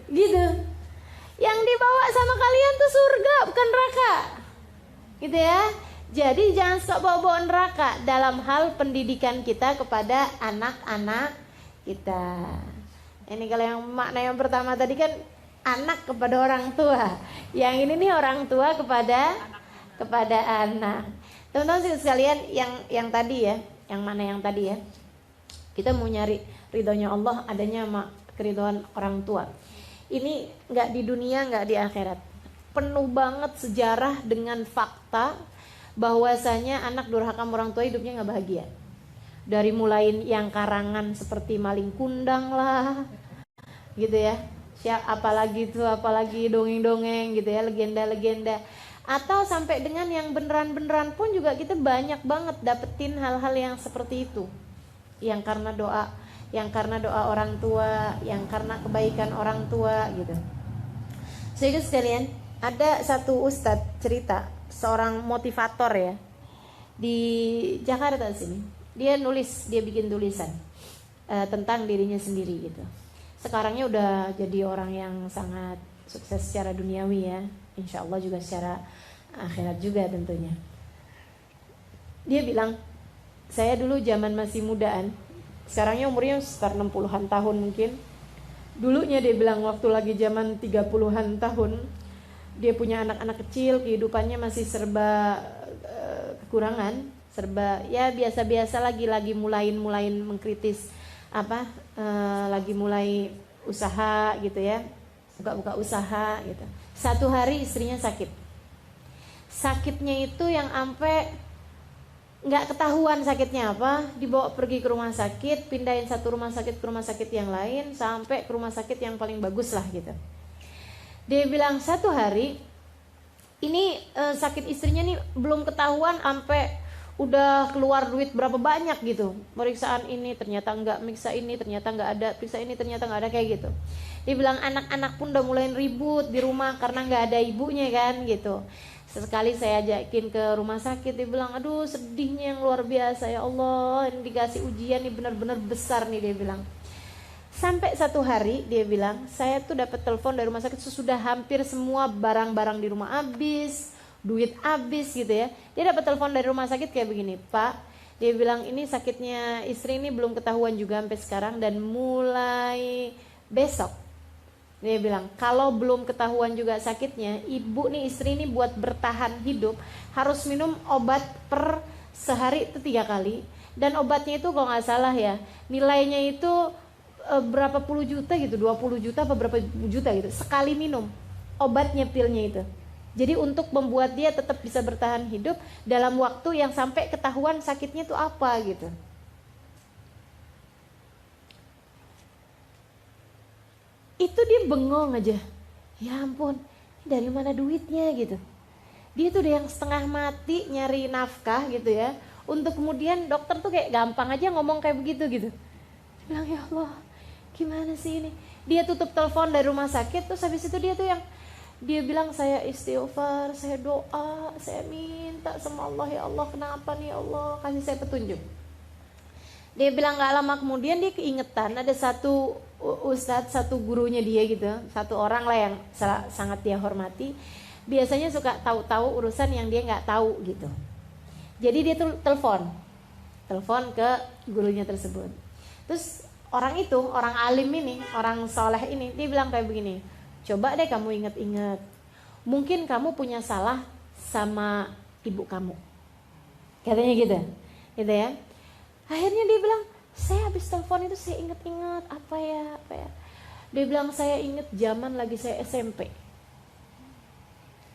Speaker 1: Gitu. Yang dibawa sama kalian tuh surga, bukan neraka. Gitu ya. Jadi jangan suka bawa-bawa neraka dalam hal pendidikan kita kepada anak-anak kita. Ini kalau yang makna yang pertama tadi kan anak kepada orang tua. Yang ini nih orang tua kepada anak. Teman-teman sekalian yang tadi ya, yang mana yang tadi ya? Kita mau nyari ridhonya Allah, adanya keridhaan orang tua. Ini nggak di dunia, nggak di akhirat. Penuh banget sejarah dengan fakta bahwasanya anak durhaka orang tua hidupnya nggak bahagia. Dari mulai yang karangan seperti maling kundang lah, gitu ya. Apalagi dongeng-dongeng gitu ya, legenda-legenda. Atau sampai dengan yang beneran-beneran pun juga kita banyak banget dapetin hal-hal yang seperti itu. Yang karena doa orang tua, yang karena kebaikan orang tua gitu. Jadi sekalian, ada satu ustadz cerita, seorang motivator ya, di Jakarta sini. Dia bikin tulisan tentang dirinya sendiri gitu. Sekarangnya udah jadi orang yang sangat sukses secara duniawi ya, insya Allah juga secara akhirat juga tentunya. Dia bilang, saya dulu zaman masih mudaan, sekarangnya umurnya sekitar 60-an tahun mungkin. Dulunya dia bilang waktu lagi zaman 30-an tahun, dia punya anak-anak kecil, kehidupannya masih serba kekurangan, serba ya biasa-biasa, lagi mulai mengkritis lagi mulai usaha gitu ya, buka usaha gitu. Satu hari istrinya sakitnya itu yang sampai nggak ketahuan sakitnya apa, dibawa pergi ke rumah sakit, pindahin satu rumah sakit ke rumah sakit yang lain, sampai ke rumah sakit yang paling bagus lah gitu. Dia bilang satu hari ini sakit istrinya nih belum ketahuan sampai udah keluar duit berapa banyak gitu. Pemeriksaan ini ternyata enggak, periksa ini ternyata enggak ada, periksa ini ternyata enggak ada, kayak gitu. Dia bilang anak-anak pun udah mulai ribut di rumah karena enggak ada ibunya kan gitu. Sesekali saya ajakin ke rumah sakit, dia bilang aduh sedihnya yang luar biasa ya Allah, ini dikasih ujian nih benar-benar besar nih, dia bilang. Sampai satu hari dia bilang, saya tuh dapat telepon dari rumah sakit sesudah hampir semua barang-barang di rumah habis, duit habis gitu ya. Dia dapat telepon dari rumah sakit kayak begini, Pak, dia bilang ini sakitnya istri ini belum ketahuan juga sampai sekarang, dan mulai besok dia bilang kalau belum ketahuan juga sakitnya, ibu nih, istri ini buat bertahan hidup harus minum obat per sehari itu 3 kali, dan obatnya itu kalau nggak salah ya nilainya itu berapa puluh juta gitu, 20 juta apa berapa juta gitu sekali minum obatnya, pilnya itu. Jadi untuk membuat dia tetap bisa bertahan hidup dalam waktu yang sampai ketahuan sakitnya itu apa gitu. Itu dia bengong aja. Ya ampun, dari mana duitnya gitu. Dia tuh udah yang setengah mati nyari nafkah gitu ya. Untuk kemudian dokter tuh kayak gampang aja ngomong kayak begitu gitu. Dia bilang ya Allah, gimana sih ini? Dia tutup telepon dari rumah sakit, terus habis itu dia bilang saya istighfar, saya doa, saya minta sama Allah, ya Allah kenapa nih Allah, kasih saya petunjuk. Dia bilang gak lama kemudian dia keingetan ada satu ustadz, satu gurunya dia gitu, satu orang lah yang sangat dia hormati, biasanya suka tahu-tahu urusan yang dia gak tahu gitu. Jadi dia tuh telepon ke gurunya tersebut. Terus orang itu, orang alim ini, orang soleh ini, dia bilang kayak begini, coba deh kamu ingat-ingat, mungkin kamu punya salah sama ibu kamu, katanya gitu ya. Akhirnya dia bilang, saya habis telepon itu saya ingat-ingat apa ya. Dia bilang saya ingat zaman lagi saya SMP.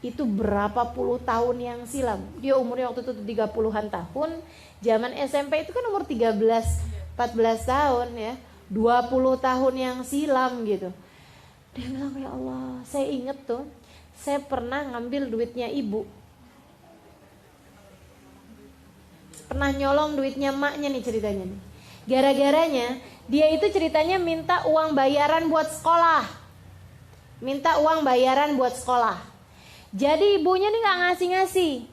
Speaker 1: Itu berapa puluh tahun yang silam. Dia umurnya waktu itu 30-an tahun. Zaman SMP itu kan umur 13, 14 tahun ya. 20 tahun yang silam gitu. Dia bilang ya Allah, saya ingat tuh, saya pernah ngambil duitnya ibu, pernah nyolong duitnya maknya nih ceritanya nih. Gara-garanya dia itu ceritanya minta uang bayaran buat sekolah. Jadi ibunya nih gak ngasih.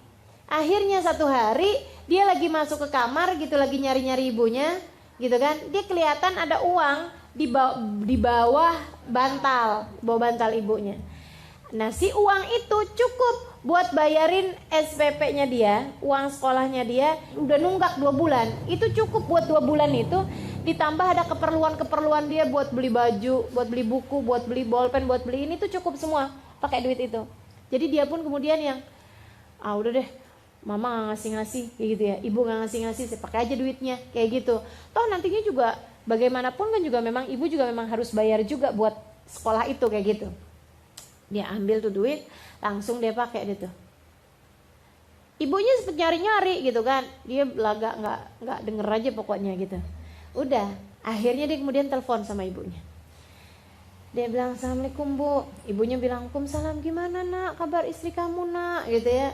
Speaker 1: Akhirnya satu hari dia lagi masuk ke kamar gitu, lagi nyari-nyari ibunya gitu kan. Dia kelihatan ada uang di bawah bantal ibunya. Nah si uang itu cukup buat bayarin SPP-nya dia, uang sekolahnya dia, udah nunggak 2 bulan. Itu cukup buat 2 bulan itu, ditambah ada keperluan dia buat beli baju, buat beli buku, buat beli bolpen, buat beli ini tuh cukup semua pakai duit itu. Jadi dia pun kemudian yang udah deh, mama nggak ngasih-ngasih kayak gitu ya, ibu nggak ngasih-ngasih, saya pakai aja duitnya kayak gitu. Toh nantinya juga bagaimanapun kan juga memang ibu juga memang harus bayar juga buat sekolah itu kayak gitu. Dia ambil tuh duit, langsung dia pakai gitu. Ibunya sempet nyari-nyari gitu kan, dia belaga nggak denger aja pokoknya gitu. Udah, akhirnya dia kemudian telepon sama ibunya. Dia bilang, "Assalamualaikum Bu." Ibunya bilang, "Waalaikumsalam, gimana nak kabar istri kamu nak?" Gitu ya.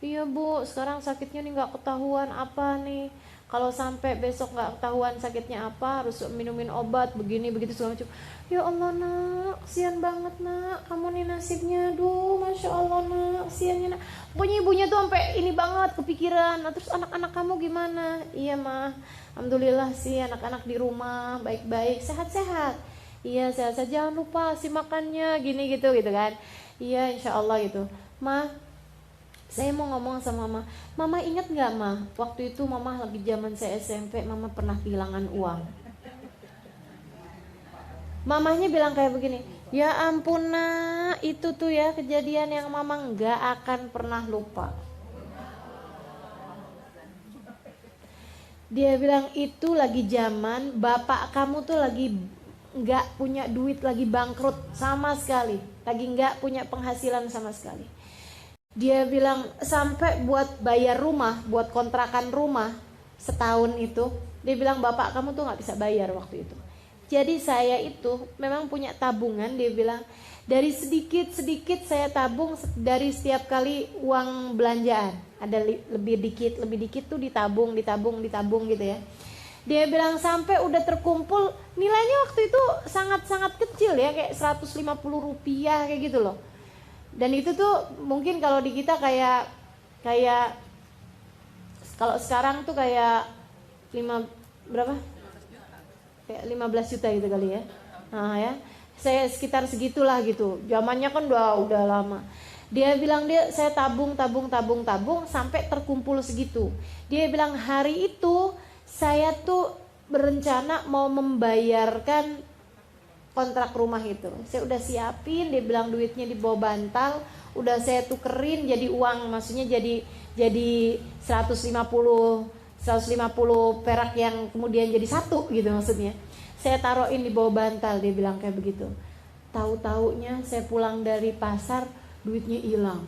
Speaker 1: "Iya Bu, sekarang sakitnya nih nggak ketahuan apa nih. Kalau sampai besok nggak ketahuan sakitnya apa, harus minumin obat begini begitu segala macam." "Ya Allah nak, kasihan banget nak, kamu nih nasibnya, aduh, masya Allah nak, kasihannya nak." Pokoknya ibunya tuh sampai ini banget kepikiran. "Nah, terus anak-anak kamu gimana?" "Iya mah, alhamdulillah sih anak-anak di rumah baik-baik, sehat-sehat." "Iya sehat-sehat, jangan lupa sih makannya gini gitu kan." "Iya insya Allah gitu." "Mah, saya mau ngomong sama mama. Mama ingat gak mah, waktu itu mama lagi zaman saya SMP, mama pernah kehilangan uang." Mamanya bilang kayak begini, "Ya ampun nak, itu tuh ya kejadian yang mama gak akan pernah lupa." Dia bilang itu lagi zaman bapak kamu tuh lagi gak punya duit, lagi bangkrut sama sekali, lagi gak punya penghasilan sama sekali. Dia bilang sampai buat bayar rumah, buat kontrakan rumah setahun itu, dia bilang bapak kamu tuh gak bisa bayar waktu itu. Jadi saya itu memang punya tabungan, dia bilang dari sedikit-sedikit saya tabung dari setiap kali uang belanjaan. Ada lebih dikit tuh ditabung gitu ya. Dia bilang sampai udah terkumpul, nilainya waktu itu sangat-sangat kecil ya, kayak 150 rupiah kayak gitu loh. Dan itu tuh mungkin kalau di kita kayak kalau sekarang tuh kayak berapa? Kayak 15 juta gitu kali ya. Nah ya, saya sekitar segitulah gitu. Zamannya kan udah lama. Dia bilang saya tabung sampai terkumpul segitu. Dia bilang hari itu saya tuh berencana mau membayarkan kontrak rumah itu. Saya udah siapin, dia bilang duitnya di bawah bantal, udah saya tukerin jadi uang, maksudnya jadi 150 perak yang kemudian jadi 1 gitu maksudnya. Saya taruhin di bawah bantal, dia bilang kayak begitu. Tahu-taunya saya pulang dari pasar, duitnya hilang.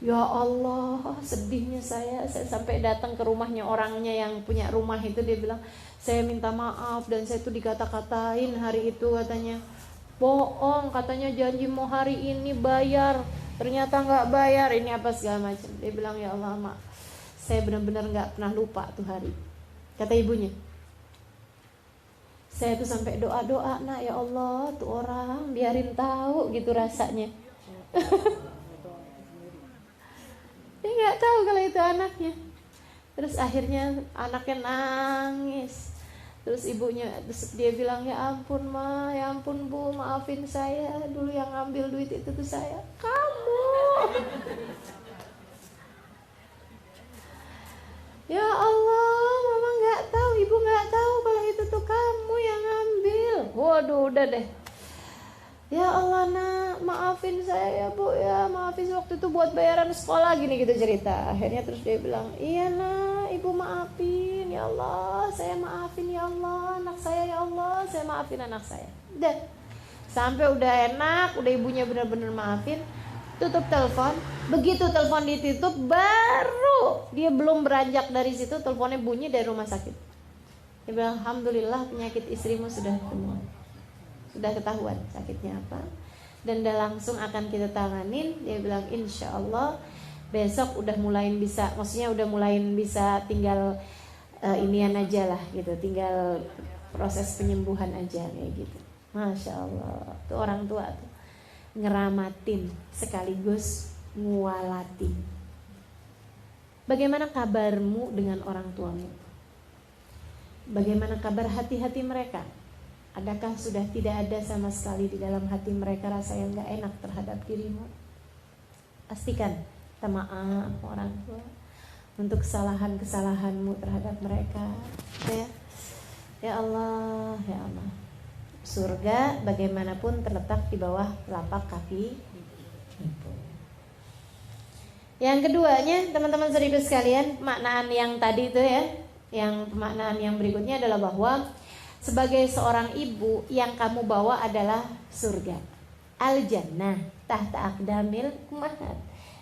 Speaker 1: Ya Allah, sedihnya saya sampai datang ke rumahnya orangnya yang punya rumah itu, dia bilang, "Saya minta maaf dan saya tuh dikata-katain hari itu," katanya. "Bohong," katanya, "janji mau hari ini bayar, ternyata nggak bayar, ini apa segala macam." Dia bilang, "Ya Allah mak, saya benar-benar nggak pernah lupa tuh hari." Kata ibunya, "Saya tuh sampai doa-doa, nak, ya Allah tuh orang biarin tahu gitu rasanya." Dia nggak tahu kalau itu anaknya. Terus akhirnya anaknya nangis. Terus dia bilang, "Ya ampun ma, ya ampun bu, maafin saya, dulu yang ngambil duit itu tuh saya." "Kamu?" "Ya Allah, mama nggak tahu, ibu nggak tahu kalau itu tuh kamu yang ngambil." Waduh, udah deh. "Ya Allah nak, maafin saya ya bu ya, maafin waktu itu buat bayaran sekolah gini," gitu cerita. Akhirnya terus dia bilang, "Iya nak, ibu maafin ya Allah, saya maafin ya Allah, anak saya ya Allah, saya maafin anak saya." Udah, sampai udah enak, udah ibunya benar-benar maafin, tutup telepon. Begitu telepon ditutup, baru dia belum beranjak dari situ, teleponnya bunyi dari rumah sakit. Dia bilang, "Alhamdulillah penyakit istrimu sudah sembuh, sudah ketahuan sakitnya apa, dan udah langsung akan kita tanganin." Dia bilang, "Insya Allah besok udah mulai bisa, maksudnya udah mulai bisa tinggal inian aja lah gitu, tinggal proses penyembuhan aja kayak gitu." Masya Allah, tuh orang tua tuh ngeramatin sekaligus ngualatin. Bagaimana kabarmu dengan orang tuamu? Bagaimana kabar hati-hati mereka? Adakah sudah tidak ada sama sekali di dalam hati mereka rasa yang gak enak terhadap dirimu? Pastikan minta maaf orang tua untuk kesalahan-kesalahanmu terhadap mereka. Ya, ya Allah, ya Allah. Surga bagaimanapun terletak di bawah telapak kaki ibu. Yang keduanya, teman-teman saudara sekalian, pemaknaan yang tadi itu ya, yang pemaknaan yang berikutnya adalah bahwa sebagai seorang ibu yang kamu bawa adalah surga. Al-jannah tahta aqdamil ummahat.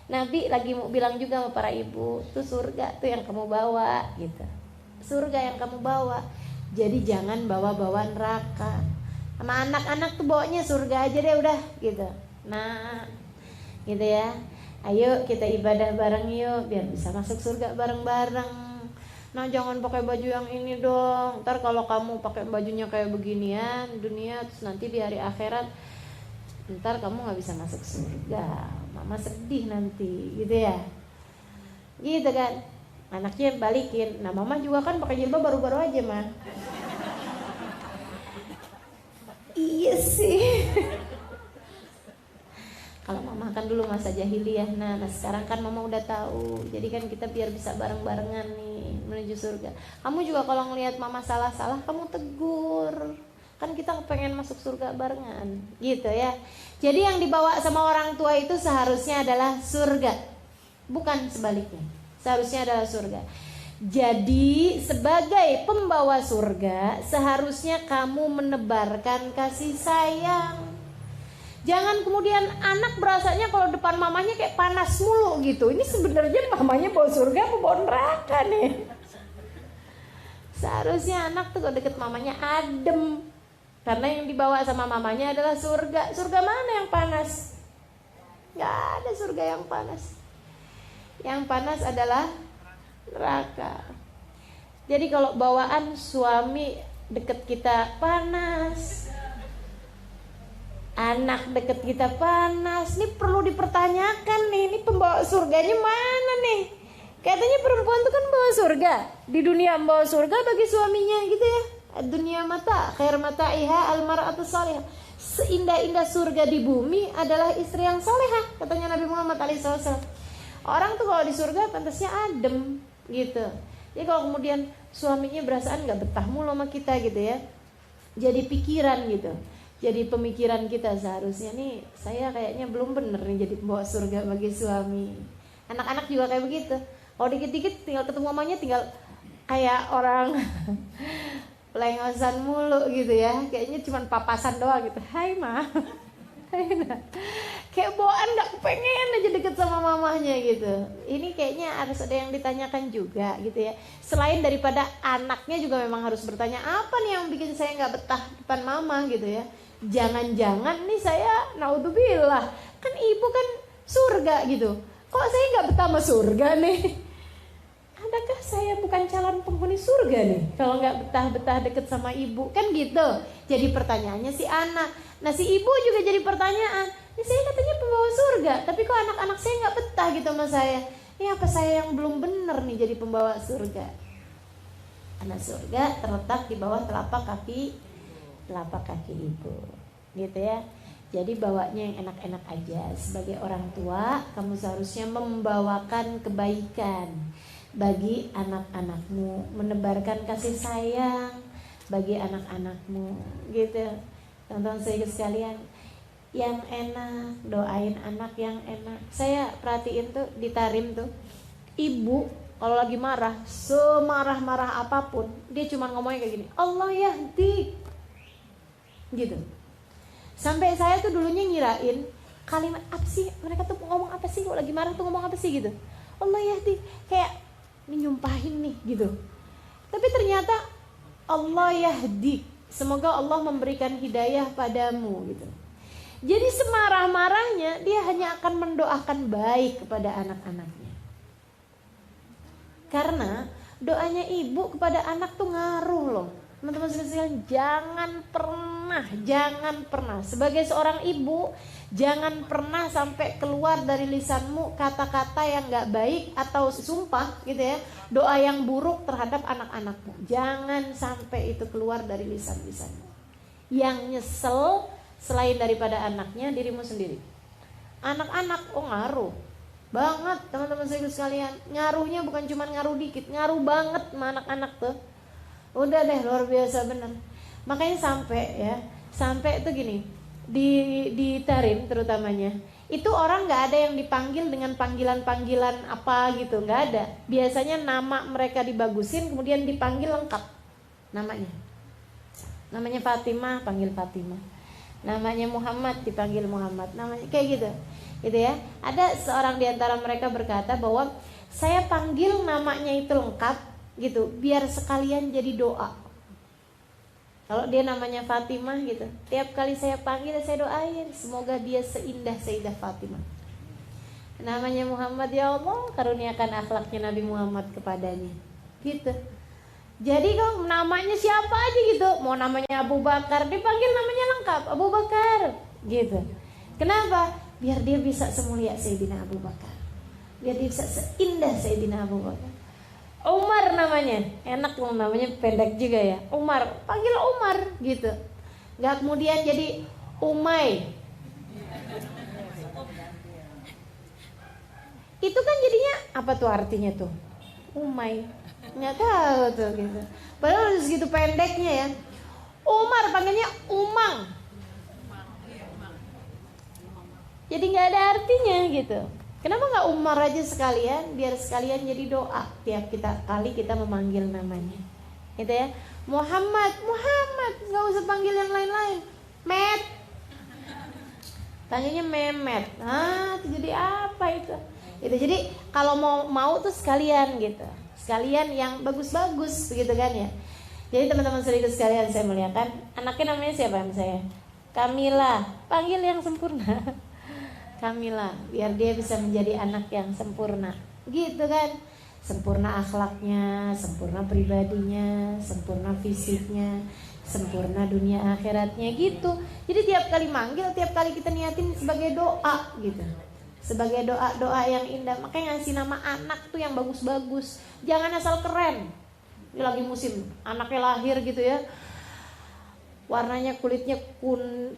Speaker 1: Nabi lagi mau bilang juga sama para ibu, tuh surga tuh yang kamu bawa gitu. Surga yang kamu bawa. Jadi jangan bawa-bawa neraka. Sama anak-anak tuh bawanya surga aja deh udah gitu. Nah, gitu ya. Ayo kita ibadah bareng yuk biar bisa masuk surga bareng-bareng. Nah jangan pakai baju yang ini dong. Ntar kalau kamu pakai bajunya kayak beginian dunia, terus nanti di hari akhirat ntar kamu gak bisa masuk surga. Mama sedih nanti gitu ya. Gitu kan. Anaknya balikin. Nah mama juga kan pakai jilbab baru-baru aja mah. Iya sih. Kalau mama kan dulu masa jahiliyah, nah sekarang kan mama udah tahu. Jadi kan kita biar bisa bareng-barengan nih menuju surga. Kamu juga kalau ngelihat mama salah-salah, kamu tegur. Kan kita pengen masuk surga barengan, gitu ya. Jadi yang dibawa sama orang tua itu seharusnya adalah surga, bukan sebaliknya. Seharusnya adalah surga. Jadi sebagai pembawa surga, seharusnya kamu menebarkan kasih sayang. Jangan kemudian anak berasanya kalau depan mamanya kayak panas mulu gitu. Ini sebenarnya mamanya bawa surga apa bawa neraka nih? Seharusnya anak tuh kalau deket mamanya adem. Karena yang dibawa sama mamanya adalah surga. Surga mana yang panas? Gak ada surga yang panas. Yang panas adalah neraka. Jadi kalau bawaan suami deket kita panas, anak deket kita panas, ini perlu dipertanyakan nih, ini pembawa surganya mana nih? Katanya perempuan itu kan bawa surga, di dunia membawa surga bagi suaminya gitu ya. Dunia mata, khair mata iha almar'atu salihah. Seindah-indah surga di bumi adalah istri yang salehah, katanya Nabi Muhammad SAW. Orang tuh kalau di surga pantasnya adem gitu. Jadi kalau kemudian suaminya berasaan nggak betah mulu sama kita gitu ya, jadi pikiran gitu. Jadi pemikiran kita seharusnya nih, saya kayaknya belum bener nih jadi pembawa surga bagi suami. Anak-anak juga kayak begitu. Kalau dikit-dikit tinggal ketemu mamanya tinggal kayak orang lengosan mulu gitu ya. Kayaknya cuma papasan doang gitu. Hai ma. Hai ma. Kayak bawaan gak pengen aja deket sama mamanya gitu. Ini kayaknya harus ada yang ditanyakan juga gitu ya. Selain daripada anaknya juga memang harus bertanya, apa nih yang bikin saya gak betah depan mama gitu ya. Jangan-jangan nih saya naudzubillah, kan ibu kan surga gitu, kok saya gak betah sama surga nih? Adakah saya bukan calon penghuni surga nih kalau gak betah-betah deket sama ibu? Kan gitu. Jadi pertanyaannya si anak. Nah si ibu juga jadi pertanyaan, ini saya katanya pembawa surga, tapi kok anak-anak saya gak betah gitu sama saya. Ini apa saya yang belum bener nih jadi pembawa surga? Anak surga terletak di bawah telapak kaki ibu, gitu ya. Jadi bawanya yang enak-enak aja. Sebagai orang tua, kamu seharusnya membawakan kebaikan bagi anak-anakmu, menebarkan kasih sayang bagi anak-anakmu, gitu. Teman-teman saya sekalian, yang enak, doain anak yang enak. Saya perhatiin tuh di Tarim tuh, ibu kalau lagi marah, semarah-marah apapun, dia cuma ngomongnya kayak gini, Allah yahdi, gitu. Sampai saya tuh dulunya ngirain kalimat apa sih, mereka tuh ngomong apa sih, kalau lagi marah tuh ngomong apa sih gitu. Allah yahdi, kayak ini nyumpahin nih gitu. Tapi ternyata Allah yahdi, semoga Allah memberikan hidayah padamu gitu. Jadi semarah-marahnya dia hanya akan mendoakan baik kepada anak-anaknya. Karena doanya ibu kepada anak tuh ngaruh loh. Teman-teman sekalian, jangan pernah sebagai seorang ibu, jangan pernah sampai keluar dari lisanmu kata-kata yang gak baik atau sumpah gitu ya, doa yang buruk terhadap anak-anakmu. Jangan sampai itu keluar dari lisan-lisanmu. Yang nyesel selain daripada anaknya, dirimu sendiri. Anak-anak ngaruh banget teman-teman sekalian. Ngaruhnya bukan cuma ngaruh dikit, ngaruh banget sama anak-anak tuh. Udah deh, luar biasa bener. Makanya sampai itu gini, di Tarim terutamanya, itu orang nggak ada yang dipanggil dengan panggilan-panggilan apa gitu, nggak ada. Biasanya nama mereka dibagusin, kemudian dipanggil lengkap namanya. Namanya Fatimah, panggil Fatimah. Namanya Muhammad, dipanggil Muhammad. Namanya kayak gitu, gitu ya. Ada seorang di antara mereka berkata bahwa saya panggil namanya itu lengkap, gitu, biar sekalian jadi doa. Kalau dia namanya Fatimah gitu, tiap kali saya panggil saya doain semoga dia seindah Sayyidah Fatimah. Namanya Muhammad, ya Allah karuniakan akhlaknya Nabi Muhammad kepadanya, gitu. Jadi kalau namanya siapa aja gitu, mau namanya Abu Bakar dipanggil namanya lengkap Abu Bakar, gitu. Kenapa? Biar dia bisa semulia Sayyidina Abu Bakar, biar dia bisa seindah Sayyidina Abu Bakar. Umar namanya, enak loh namanya, pendek juga ya. Umar, panggil Umar gitu. Gak kemudian jadi Umay. Itu kan jadinya apa tuh artinya tuh? Umay. Nggak tahu tuh gitu. Padahal segitu pendeknya ya. Umar panggilnya Umang. Jadi nggak ada artinya gitu. Kenapa nggak Umar aja sekalian, biar sekalian jadi doa tiap kali kita memanggil namanya, gitu ya. Muhammad, nggak usah panggil yang lain-lain. Met, panggilnya Memet. Itu jadi apa itu? Itu jadi kalau mau tuh sekalian gitu, sekalian yang bagus-bagus, begitu kan ya. Jadi teman-teman saudara sekalian saya muliakan, anaknya namanya siapa saya? Kamila, panggil yang sempurna. Kamila, biar dia bisa menjadi anak yang sempurna, gitu kan? Sempurna akhlaknya, sempurna pribadinya, sempurna fisiknya, sempurna dunia akhiratnya, gitu. Jadi tiap kali manggil, tiap kali kita niatin sebagai doa, gitu. Sebagai doa yang indah. Makanya ngasih nama anak tuh yang bagus-bagus, jangan asal keren. Ini lagi musim anaknya lahir gitu ya, warnanya kulitnya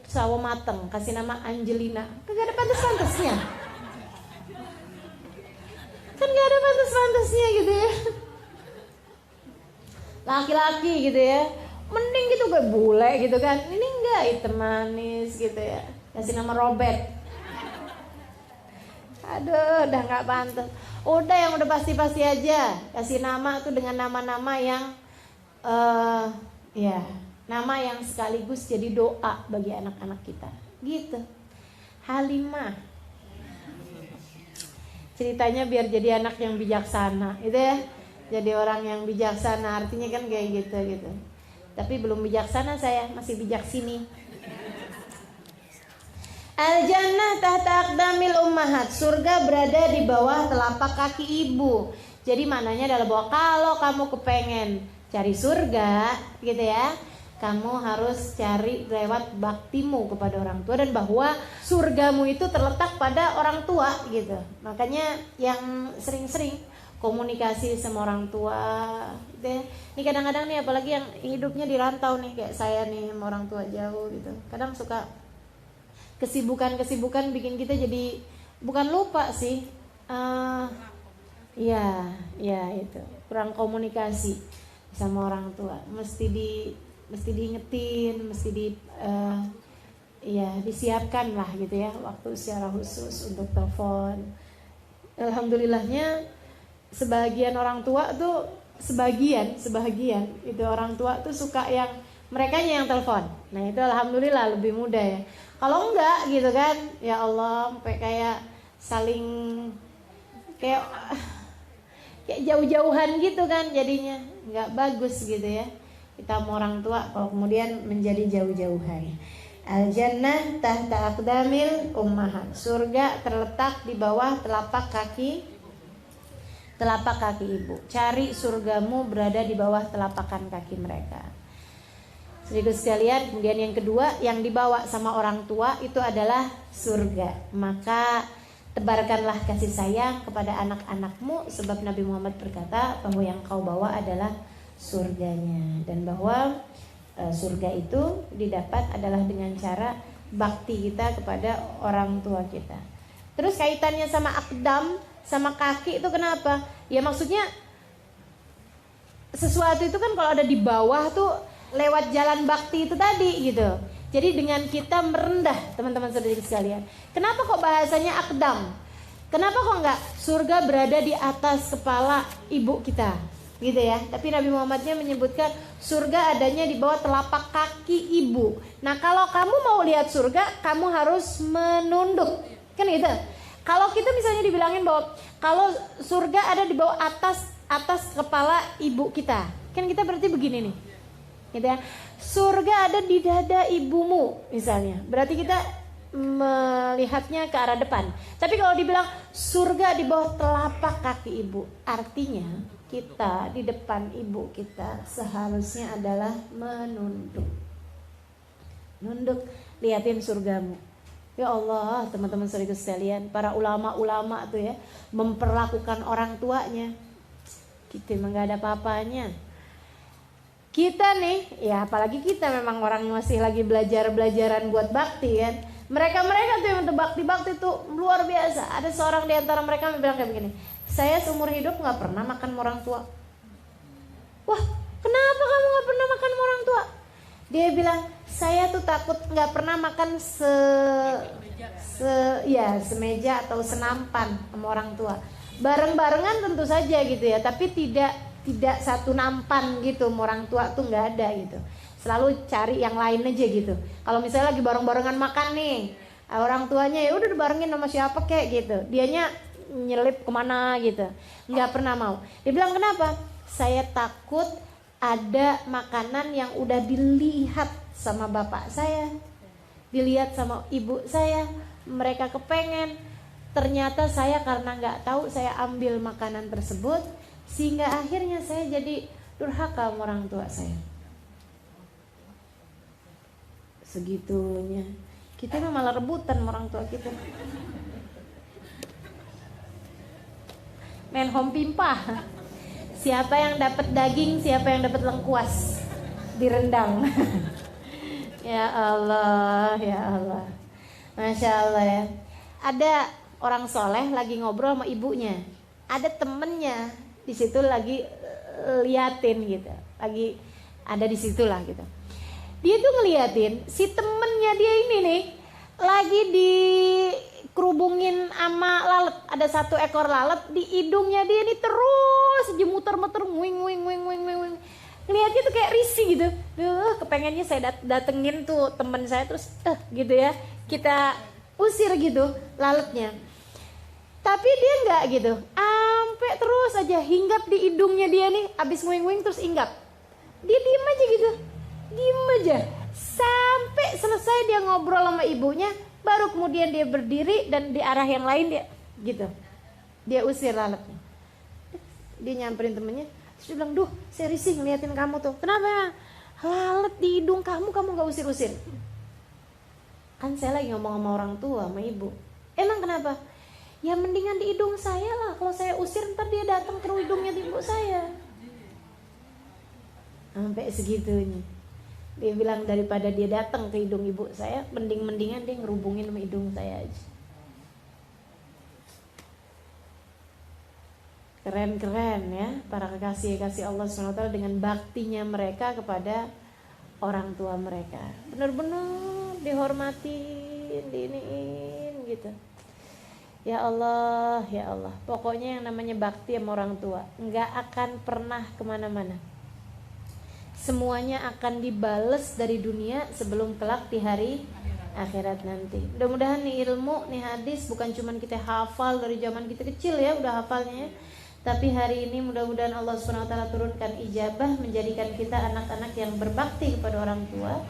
Speaker 1: sawo mateng, kasih nama Angelina. Kagak ada pantas-pantasnya. Kan gak ada pantas-pantasnya gitu ya. Laki-laki gitu ya, mending gitu kayak bule gitu kan. Ini enggak, hitam manis gitu ya. Kasih nama Robert. Aduh, udah gak pantas. Udah yang udah pasti-pasti aja. Kasih nama tuh dengan nama-nama yang ya, nama yang sekaligus jadi doa bagi anak-anak kita, gitu. Halimah, ceritanya biar jadi anak yang bijaksana, gitu ya. Jadi orang yang bijaksana, artinya kan kayak gitu. Tapi belum bijaksana saya, masih bijak sini. Al-jannah tahta aqdamil ummahat, surga berada di bawah telapak kaki ibu. Jadi maknanya adalah bahwa kalau kamu kepengen cari surga, gitu ya, kamu harus cari lewat baktimu kepada orang tua, dan bahwa surgamu itu terletak pada orang tua, gitu. Makanya yang sering-sering komunikasi sama orang tua, gitu ya. Ini kadang-kadang nih, apalagi yang hidupnya di rantau nih, kayak saya nih sama orang tua jauh gitu. Kadang suka kesibukan bikin kita jadi bukan lupa sih, ya itu kurang komunikasi sama orang tua. Mesti diingetin, disiapkan lah gitu ya, waktu secara khusus untuk telepon. Alhamdulillahnya sebagian orang tua tuh sebagian itu orang tua tuh suka yang mereka yang telepon. Nah itu alhamdulillah lebih mudah ya. Kalau enggak gitu kan, ya Allah, sampai kayak saling kayak jauh-jauhan gitu kan, jadinya nggak bagus gitu ya. Kita mau orang tua kalau kemudian menjadi jauh-jauhan. Al-jannah tahta aqdamil ummahat, surga terletak di bawah telapak kaki ibu. Cari surgamu berada di bawah telapakan kaki mereka. Saudara sekalian, kemudian yang kedua yang dibawa sama orang tua itu adalah surga. Maka tebarkanlah kasih sayang kepada anak-anakmu, sebab Nabi Muhammad berkata bahwa yang kau bawa adalah surganya, dan bahwa surga itu didapat adalah dengan cara bakti kita kepada orang tua kita. Terus kaitannya sama akdam, sama kaki itu kenapa? Ya maksudnya sesuatu itu kan kalau ada di bawah tuh lewat jalan bakti itu tadi gitu. Jadi dengan kita merendah, teman-teman saudara sekalian. Kenapa kok bahasanya akdam? Kenapa kok enggak surga berada di atas kepala ibu kita? Gitu ya. Tapi Nabi Muhammadnya menyebutkan surga adanya di bawah telapak kaki ibu. Nah, kalau kamu mau lihat surga, kamu harus menunduk. Kan gitu. Kalau kita misalnya dibilangin bahwa kalau surga ada di bawah atas kepala ibu kita, kan kita berarti begini nih, gitu ya. Surga ada di dada ibumu, misalnya. Berarti kita melihatnya ke arah depan. Tapi kalau dibilang surga di bawah telapak kaki ibu, artinya kita di depan ibu kita seharusnya adalah menunduk. Nunduk, liatin surgamu. Ya Allah, teman-teman saudara sekalian, para ulama-ulama tuh ya memperlakukan orang tuanya. Kita memang gak ada apa-apanya. Kita nih, ya apalagi kita memang orang masih lagi belajaran buat bakti kan. Mereka tuh yang untuk bakti tuh luar biasa. Ada seorang di antara mereka yang bilang kayak begini, saya seumur hidup gak pernah makan sama orang tua. Wah, kenapa kamu gak pernah makan sama orang tua? Dia bilang, saya tuh takut nggak pernah makan semeja atau senampan sama orang tua. Bareng-barengan tentu saja gitu ya, tapi tidak satu nampan gitu sama orang tua tuh nggak ada gitu. Selalu cari yang lain aja gitu. Kalau misalnya lagi bareng-barengan makan nih, orang tuanya ya udah dibarengin sama siapa kayak gitu. Dianya nyelip kemana gitu, nggak pernah mau. Dia bilang kenapa? Saya takut ada makanan yang udah dilihat sama bapak saya, dilihat sama ibu saya, mereka kepengen, ternyata saya karena nggak tahu saya ambil makanan tersebut, sehingga akhirnya saya jadi durhaka sama orang tua saya. Segitunya kita malah rebutan sama orang tua kita, main home pimpah. Siapa yang dapat daging, siapa yang dapat lengkuas, direndam. Ya Allah, ya Allah, Masya Allah ya. Ada orang soleh lagi ngobrol sama ibunya, ada temennya di situ lagi liatin gitu, lagi ada di situ lah gitu. Dia tuh ngeliatin si temennya dia ini nih lagi dikerubungin sama lalat. Ada satu ekor lalat di hidungnya dia nih terus aja muter-muter wing. Ngeliatnya tuh kayak risih gitu. Duh, kepengennya saya datengin tuh temen saya terus gitu ya. Kita usir gitu lalatnya. Tapi dia enggak gitu. Sampai terus aja hinggap di hidungnya dia nih, abis wing terus hinggap. Dia diem aja gitu. Diem aja. Sampai selesai dia ngobrol sama ibunya, baru kemudian dia berdiri dan di arah yang lain dia gitu. Dia usir lalatnya. Dia nyamperin temennya, terus dia bilang, duh saya risih ngeliatin kamu tuh. Kenapa? Lalat di hidung kamu gak usir-usir. Kan saya lagi ngomong sama orang tua, sama ibu. Emang kenapa? Ya mendingan di hidung saya lah. Kalau saya usir ntar dia datang ke hidungnya ibu saya. Sampai segitunya. Dia bilang daripada dia datang ke hidung ibu saya, mendingan dia ngerubungin sama hidung saya aja. Keren-keren ya para kekasih-kekasih Allah SWT dengan baktinya mereka kepada orang tua mereka. Benar-benar dihormatin, diiniin gitu. Ya Allah, ya Allah. Pokoknya yang namanya bakti sama orang tua nggak akan pernah kemana-mana. Semuanya akan dibales dari dunia sebelum kelak di hari akhirat nanti. Mudah-mudahan nih ilmu, nih hadis bukan cuma kita hafal dari zaman kita kecil ya, udah hafalnya ya. Tapi hari ini mudah-mudahan Allah SWT turunkan ijabah, menjadikan kita anak-anak yang berbakti kepada orang tua,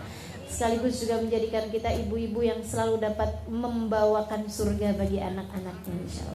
Speaker 1: sekaligus juga menjadikan kita ibu-ibu yang selalu dapat membawakan surga bagi anak-anaknya, insya Allah.